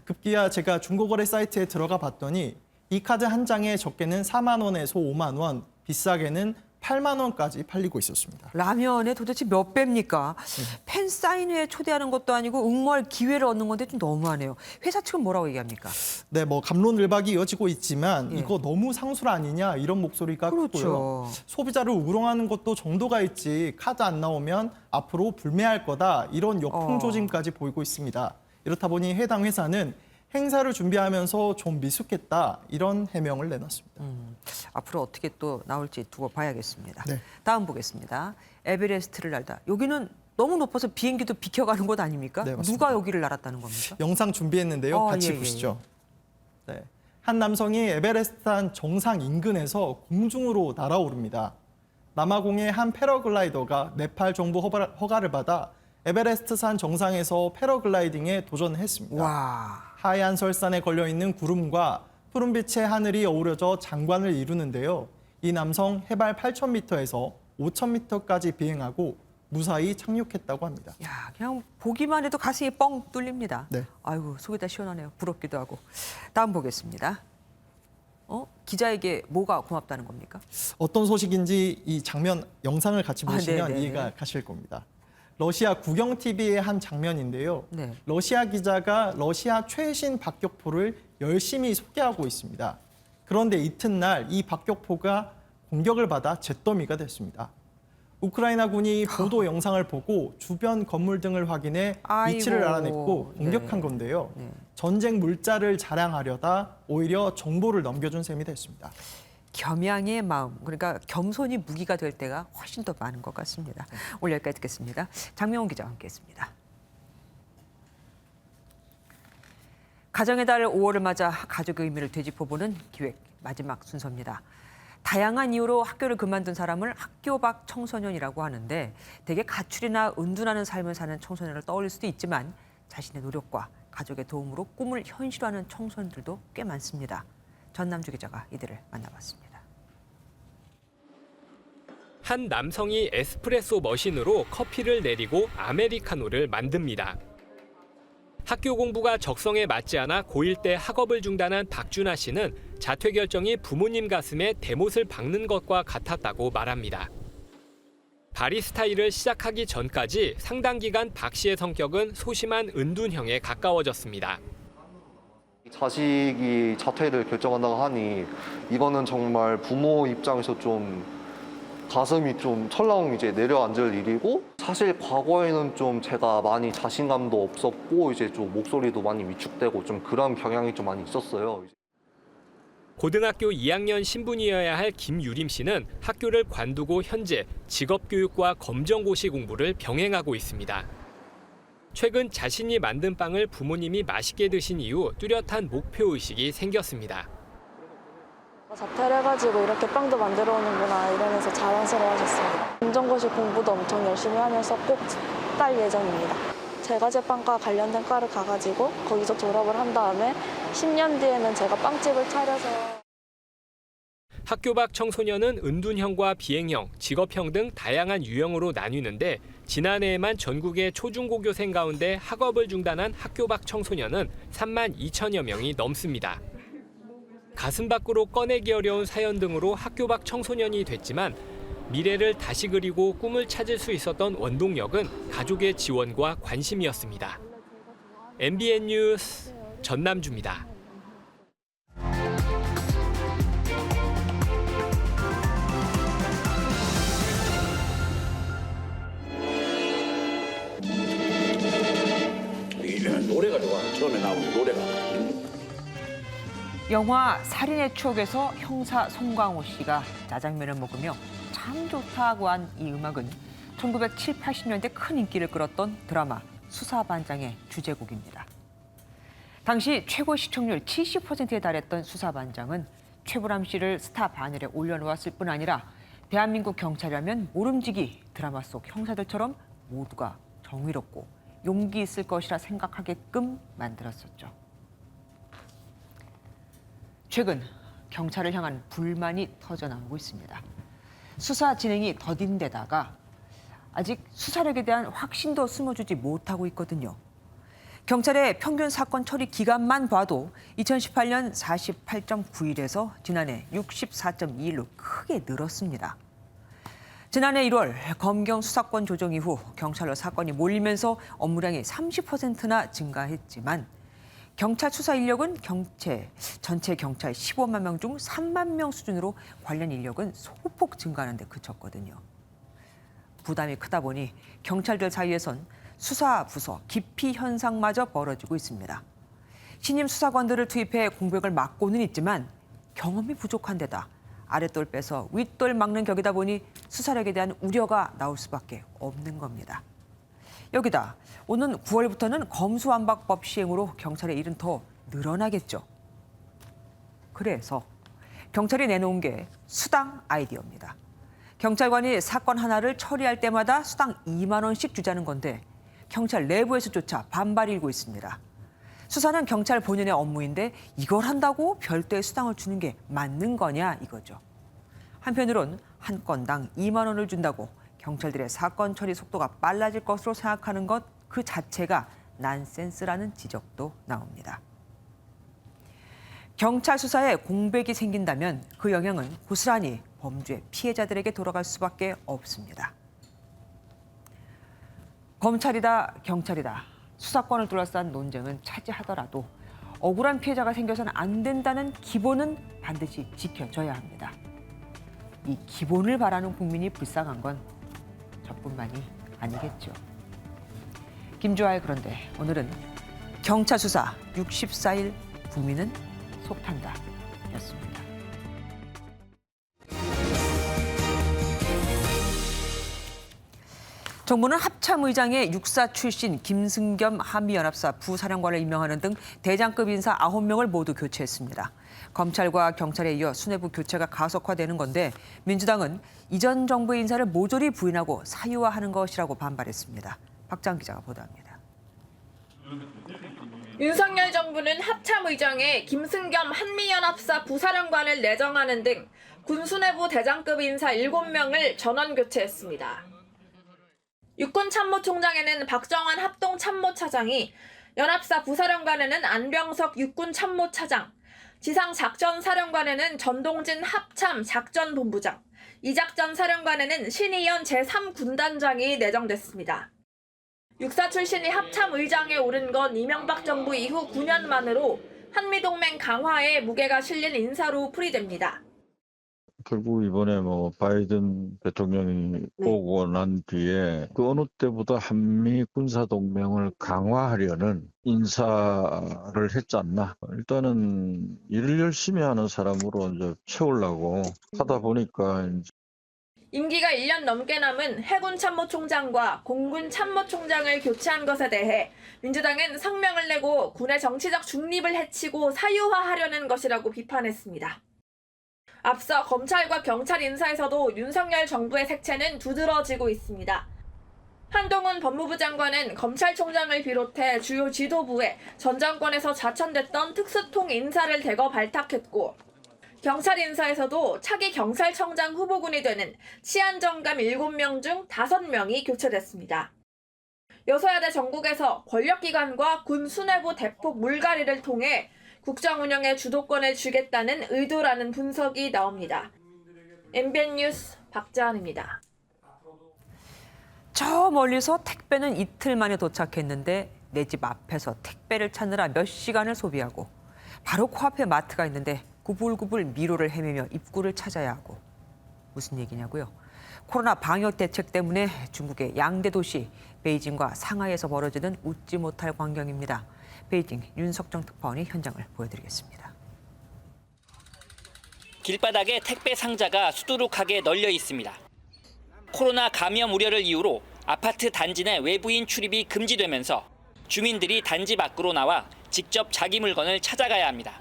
급기야 제가 중고거래 사이트에 들어가 봤더니 이 카드 한 장에 적게는 4만 원에서 5만 원, 비싸게는 8만 원까지 팔리고 있었습니다.
라면에 도대체 몇 배입니까? 팬 사인회에 초대하는 것도 아니고 응모할 기회를 얻는 건데 좀 너무하네요. 회사 측은 뭐라고 얘기합니까?
네, 뭐 감론을박이 이어지고 있지만 이거 너무 상술 아니냐 이런 목소리가 크고요. 소비자를 우롱하는 것도 정도가 있지 카드 안 나오면 앞으로 불매할 거다 이런 역풍 조짐까지 보이고 있습니다. 이렇다 보니 해당 회사는 행사를 준비하면서 좀 미숙했다 이런 해명을 내놨습니다.
앞으로 어떻게 또 나올지 두고 봐야겠습니다. 다음 보겠습니다. 에베레스트를 날다. 여기는 너무 높아서 비행기도 비켜가는 곳 아닙니까? 누가 여기를 날았다는 겁니까?
영상 준비했는데요. 같이 보시죠. 한 남성이 에베레스트산 정상 인근에서 공중으로 날아오릅니다. 남아공의 한 패러글라이더가 네팔 정부 허가를 받아 에베레스트산 정상에서 패러글라이딩에 도전했습니다. 하얀 설산에 걸려있는 구름과 푸른빛의 하늘이 어우러져 장관을 이루는데요. 이 남성 해발 8,000m에서 5,000m까지 비행하고 무사히 착륙했다고 합니다.
야, 그냥 보기만 해도 가슴이 뻥 뚫립니다. 아이고, 속이 다 시원하네요. 부럽기도 하고. 다음 보겠습니다. 기자에게 뭐가 고맙다는 겁니까?
어떤 소식인지 이 장면 영상을 같이 보시면 이해가 가실 겁니다. 러시아 국영TV의 한 장면인데요. 러시아 기자가 러시아 최신 박격포를 열심히 소개하고 있습니다. 그런데 이튿날 이 박격포가 공격을 받아 잿더미가 됐습니다. 우크라이나군이 보도 영상을 보고 주변 건물 등을 확인해 위치를 알아냈고 공격한 건데요. 전쟁 물자를 자랑하려다 오히려 정보를 넘겨준 셈이 됐습니다.
겸양의 마음, 그러니까 겸손이 무기가 될 때가 훨씬 더 많은 것 같습니다. 오늘 여기까지 듣겠습니다. 장명훈 기자와 함께했습니다. 가정의 달 5월을 맞아 가족의 의미를 되짚어보는 기획 마지막 순서입니다. 다양한 이유로 학교를 그만둔 사람을 학교 밖 청소년이라고 하는데 대개 가출이나 은둔하는 삶을 사는 청소년을 떠올릴 수도 있지만 자신의 노력과 가족의 도움으로 꿈을 현실화하는 청소년들도 꽤 많습니다. 전남주 기자가 이들을 만나봤습니다.
한 남성이 에스프레소 머신으로 커피를 내리고 아메리카노를 만듭니다. 학교 공부가 적성에 맞지 않아 고1 때 학업을 중단한 박준하 씨는 자퇴 결정이 부모님 가슴에 대못을 박는 것과 같았다고 말합니다. 바리스타 일을 시작하기 전까지 상당 기간 박 씨의 성격은 소심한 은둔형에 가까워졌습니다.
자식이 자퇴를 결정한다고 하니 이거는 정말 부모 입장에서 좀 가슴이 좀 철렁 이제 내려앉을 일이고, 사실 과거에는 좀 제가 많이 자신감도 없었고 이제 좀 목소리도 많이 위축되고 좀 그런 경향이 좀 많이 있었어요.
고등학교 2학년 신분이어야 할 김유림 씨는 학교를 관두고 현재 직업교육과 검정고시 공부를 병행하고 있습니다. 최근 자신이 만든 빵을 부모님이 맛있게 드신 이후 뚜렷한 목표의식이 생겼습니다.
자퇴를 해가지고 이렇게 빵도 만들어 오는구나 이러면서 자랑스러워하셨습니다. 검정고시 공부도 엄청 열심히 하면서 꼭 딸 예정입니다. 제과제빵과 관련된 과를 가가지고 거기서 졸업을 한 다음에 10년 뒤에는 제가 빵집을 차려서.
학교 밖 청소년은 은둔형과 비행형, 직업형 등 다양한 유형으로 나뉘는데 지난해에만 전국의 초중고교생 가운데 학업을 중단한 학교 밖 청소년은 3만 2천여 명이 넘습니다. 가슴 밖으로 꺼내기 어려운 사연 등으로 학교 밖 청소년이 됐지만 미래를 다시 그리고 꿈을 찾을 수 있었던 원동력은 가족의 지원과 관심이었습니다. MBN 뉴스 전남주입니다.
노래가 좋아. 처음에 나오는 노래가.
영화 살인의 추억에서 형사 송강호 씨가 짜장면을 먹으며 참 좋다고 한 이 음악은 1970, 80년대 큰 인기를 끌었던 드라마 수사반장의 주제곡입니다. 당시 최고 시청률 70%에 달했던 수사반장은 최불암 씨를 스타 반열에 올려놓았을 뿐 아니라 대한민국 경찰이라면 모름지기 드라마 속 형사들처럼 모두가 정의롭고 용기 있을 것이라 생각하게끔 만들었었죠. 최근 경찰을 향한 불만이 터져나오고 있습니다. 수사 진행이 더딘 데다가 아직 수사력에 대한 확신도 숨어주지 못하고 있거든요. 경찰의 평균 사건 처리 기간만 봐도 2018년 48.9일에서 지난해 64.2일로 크게 늘었습니다. 지난해 1월 검경 수사권 조정 이후 경찰로 사건이 몰리면서 업무량이 30%나 증가했지만 경찰 수사 인력은 전체 경찰 15만 명 중 3만 명 수준으로 관련 인력은 소폭 증가하는 데 그쳤거든요. 부담이 크다 보니 경찰들 사이에선 수사 부서 기피 현상마저 벌어지고 있습니다. 신임 수사관들을 투입해 공백을 막고는 있지만 경험이 부족한 데다 아랫돌 빼서 윗돌 막는 격이다 보니 수사력에 대한 우려가 나올 수밖에 없는 겁니다. 여기다 오는 9월부터는 검수완박법 시행으로 경찰의 일은 더 늘어나겠죠. 그래서 경찰이 내놓은 게 수당 아이디어입니다. 경찰관이 사건 하나를 처리할 때마다 수당 2만 원씩 주자는 건데 경찰 내부에서조차 반발이 일고 있습니다. 수사는 경찰 본연의 업무인데 이걸 한다고 별도의 수당을 주는 게 맞는 거냐 이거죠. 한편으론 한 건당 2만 원을 준다고 경찰들의 사건 처리 속도가 빨라질 것으로 생각하는 것 그 자체가 난센스라는 지적도 나옵니다. 경찰 수사에 공백이 생긴다면 그 영향은 고스란히 범죄 피해자들에게 돌아갈 수밖에 없습니다. 검찰이다 경찰이다 수사권을 둘러싼 논쟁은 차지하더라도 억울한 피해자가 생겨서는 안 된다는 기본은 반드시 지켜져야 합니다. 이 기본을 바라는 국민이 불쌍한 건 저뿐만이 아니겠죠. 김주아의 그런데 오늘은 경찰 수사 64일 국민은 속탄다 였습니다. 정부는 합참의장에 육사 출신 김승겸 한미연합사 부사령관을 임명하는 등 대장급 인사 9명을 모두 교체했습니다. 검찰과 경찰에 이어 수뇌부 교체가 가속화되는 건데 민주당은 이전 정부의 인사를 모조리 부인하고 사유화하는 것이라고 반발했습니다. 박장 기자가 보도합니다.
윤석열 정부는 합참의장에 김승겸 한미연합사 부사령관을 내정하는 등 군수내부 대장급 인사 7명을 전원 교체했습니다. 육군참모총장에는 박정환 합동참모차장이, 연합사 부사령관에는 안병석 육군참모차장, 지상작전사령관에는 전동진 합참작전본부장, 이작전사령관에는 신희연 제3군단장이 내정됐습니다. 육사 출신이 합참의장에 오른 건 이명박 정부 이후 9년 만으로 한미동맹 강화에 무게가 실린 인사로 풀이됩니다.
결국 이번에 바이든 대통령이 오고 난 뒤에 그 어느 때보다 한미 군사 동맹을 강화하려는 인사를 했지 않나. 일단은 일을 열심히 하는 사람으로 이제 채우려고 하다 보니까
임기가 1년 넘게 남은 해군 참모총장과 공군 참모총장을 교체한 것에 대해 민주당은 성명을 내고 군의 정치적 중립을 해치고 사유화하려는 것이라고 비판했습니다. 앞서 검찰과 경찰 인사에서도 윤석열 정부의 색채는 두드러지고 있습니다. 한동훈 법무부 장관은 검찰총장을 비롯해 주요 지도부에 전 정권에서 자천됐던 특수통 인사를 대거 발탁했고, 경찰 인사에서도 차기 경찰청장 후보군이 되는 치안정감 7명 중 5명이 교체됐습니다. 여소야대 전국에서 권력기관과 군 수뇌부 대폭 물갈이를 통해 국정 운영의 주도권을 주겠다는 의도라는 분석이 나옵니다. MBN 뉴스 박자은입니다.
저 멀리서 택배는 이틀 만에 도착했는데 내 집 앞에서 택배를 찾느라 몇 시간을 소비하고, 바로 코앞에 마트가 있는데 구불구불 미로를 헤매며 입구를 찾아야 하고. 무슨 얘기냐고요? 코로나 방역 대책 때문에 중국의 양대 도시 베이징과 상하이에서 벌어지는 웃지 못할 광경입니다. 베이징 윤석정 특파원이 현장을 보여드리겠습니다.
길바닥에 택배 상자가 수두룩하게 널려 있습니다. 코로나 감염 우려를 이유로 아파트 단지 내 외부인 출입이 금지되면서 주민들이 단지 밖으로 나와 직접 자기 물건을 찾아가야 합니다.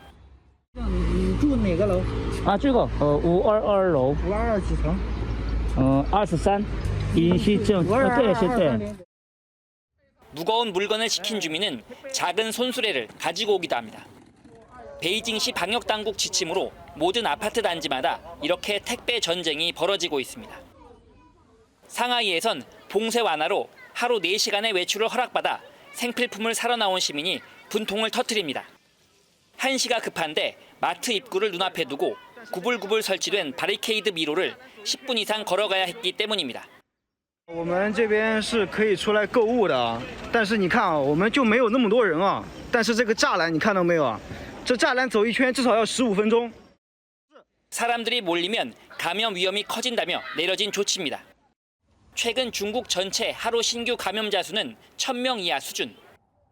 住哪个楼？这个522楼。522几层？23。인시증. 네.
무거운 물건을 시킨 주민은 작은 손수레를 가지고 오기도 합니다. 베이징시 방역당국 지침으로 모든 아파트 단지마다 이렇게 택배 전쟁이 벌어지고 있습니다. 상하이에선 봉쇄 완화로 하루 4시간의 외출을 허락받아 생필품을 사러 나온 시민이 분통을 터뜨립니다. 한시가 급한데 마트 입구를 눈앞에 두고 구불구불 설치된 바리케이드 미로를 10분 이상 걸어가야 했기 때문입니다.
我们这边是可以出来购物的，但是你看啊，我们就没有那么多人啊。但是这个栅栏你看到没有啊？这栅栏走一圈至少要15分钟。
사람들이 몰리면 감염 위험이 커진다며 내려진 조치입니다. 최근 중국 전체 하루 신규 감염자 수는 1000명 이하 수준.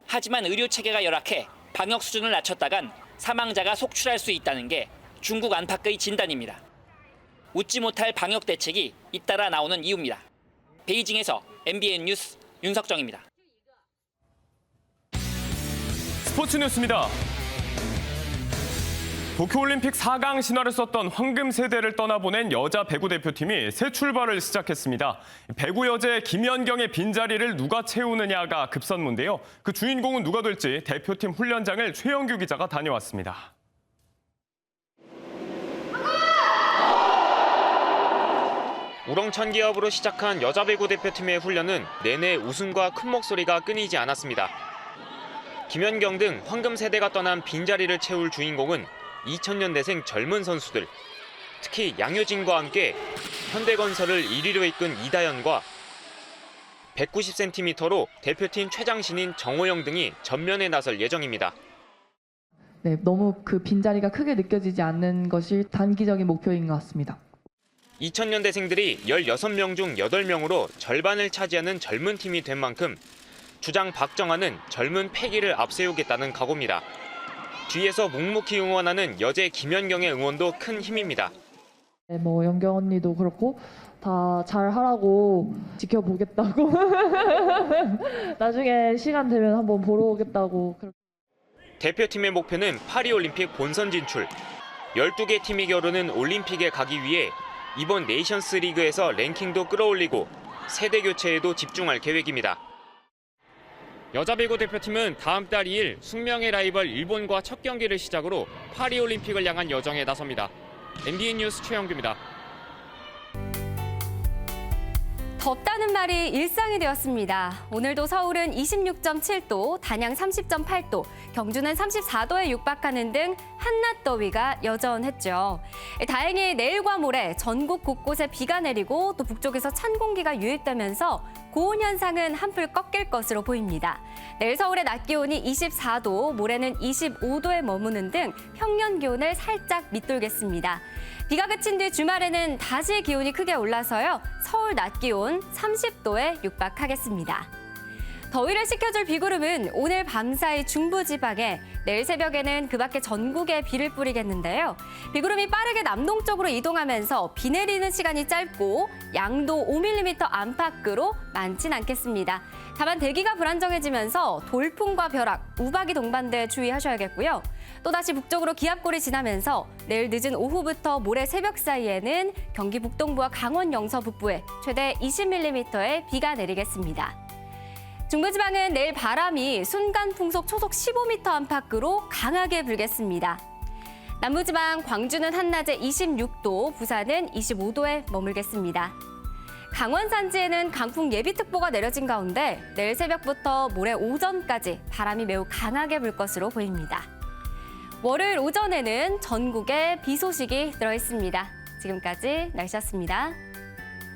하지만 의료 체계가 열악해 방역 수준을 낮췄다간 사망자가 속출할 수 있다는 게 중국 안팎의 진단입니다. 웃지 못할 방역 대책이 잇따라 나오는 이유입니다. 베이징에서 MBN 뉴스 윤석정입니다.
스포츠 뉴스입니다. 도쿄올림픽 4강 신화를 썼던 황금 세대를 떠나보낸 여자 배구 대표팀이 새 출발을 시작했습니다. 배구 여제 김연경의 빈자리를 누가 채우느냐가 급선무인데요. 그 주인공은 누가 될지 대표팀 훈련장을 최영규 기자가 다녀왔습니다.
우렁찬 기업으로 시작한 여자 배구 대표팀의 훈련은 내내 웃음과 큰 목소리가 끊이지 않았습니다. 김연경 등 황금 세대가 떠난 빈자리를 채울 주인공은 2000년대생 젊은 선수들. 특히 양효진과 함께 현대건설을 1위로 이끈 이다연과 190cm로 대표팀 최장 신인 정호영 등이 전면에 나설 예정입니다.
네, 너무 그 빈자리가 크게 느껴지지 않는 것이 단기적인 목표인 것 같습니다.
2000년대생들이 16명 중 8명으로 절반을 차지하는 젊은 팀이 된 만큼 주장 박정환은 젊은 패기를 앞세우겠다는 각오입니다. 뒤에서 묵묵히 응원하는 여제 김연경의 응원도 큰 힘입니다.
네, 연경 언니도 그렇고 다 잘하라고 지켜보겠다고 나중에 시간 되면 한번 보러 오겠다고.
대표팀의 목표는 파리올림픽 본선 진출. 12개 팀이 겨루는 올림픽에 가기 위해 이번 네이션스 리그에서 랭킹도 끌어올리고 세대 교체에도 집중할 계획입니다. 여자 배구 대표팀은 다음 달 2일 숙명의 라이벌 일본과 첫 경기를 시작으로 파리올림픽을 향한 여정에 나섭니다. MBN 뉴스 최영규입니다.
덥다는 말이 일상이 되었습니다. 오늘도 서울은 26.7도, 단양 30.8도, 경주는 34도에 육박하는 등 한낮 더위가 여전했죠. 다행히 내일과 모레 전국 곳곳에 비가 내리고 또 북쪽에서 찬 공기가 유입되면서 고온 현상은 한풀 꺾일 것으로 보입니다. 내일 서울의 낮 기온이 24도, 모레는 25도에 머무는 등 평년 기온을 살짝 밑돌겠습니다. 비가 그친 뒤 주말에는 다시 기온이 크게 올라서요. 서울 낮 기온 30도에 육박하겠습니다. 더위를 식혀줄 비구름은 오늘 밤사이 중부지방에, 내일 새벽에는 그 밖에 전국에 비를 뿌리겠는데요. 비구름이 빠르게 남동쪽으로 이동하면서 비 내리는 시간이 짧고 양도 5mm 안팎으로 많진 않겠습니다. 다만 대기가 불안정해지면서 돌풍과 벼락, 우박이 동반돼 주의하셔야겠고요. 또다시 북쪽으로 기압골이 지나면서 내일 늦은 오후부터 모레 새벽 사이에는 경기 북동부와 강원 영서 북부에 최대 20mm의 비가 내리겠습니다. 중부지방은 내일 바람이 순간 풍속 초속 15m 안팎으로 강하게 불겠습니다. 남부지방 광주는 한낮에 26도, 부산은 25도에 머물겠습니다. 강원 산지에는 강풍 예비특보가 내려진 가운데 내일 새벽부터 모레 오전까지 바람이 매우 강하게 불 것으로 보입니다. 월요일 오전에는 전국에 비 소식이 들어 있습니다. 지금까지 날씨였습니다.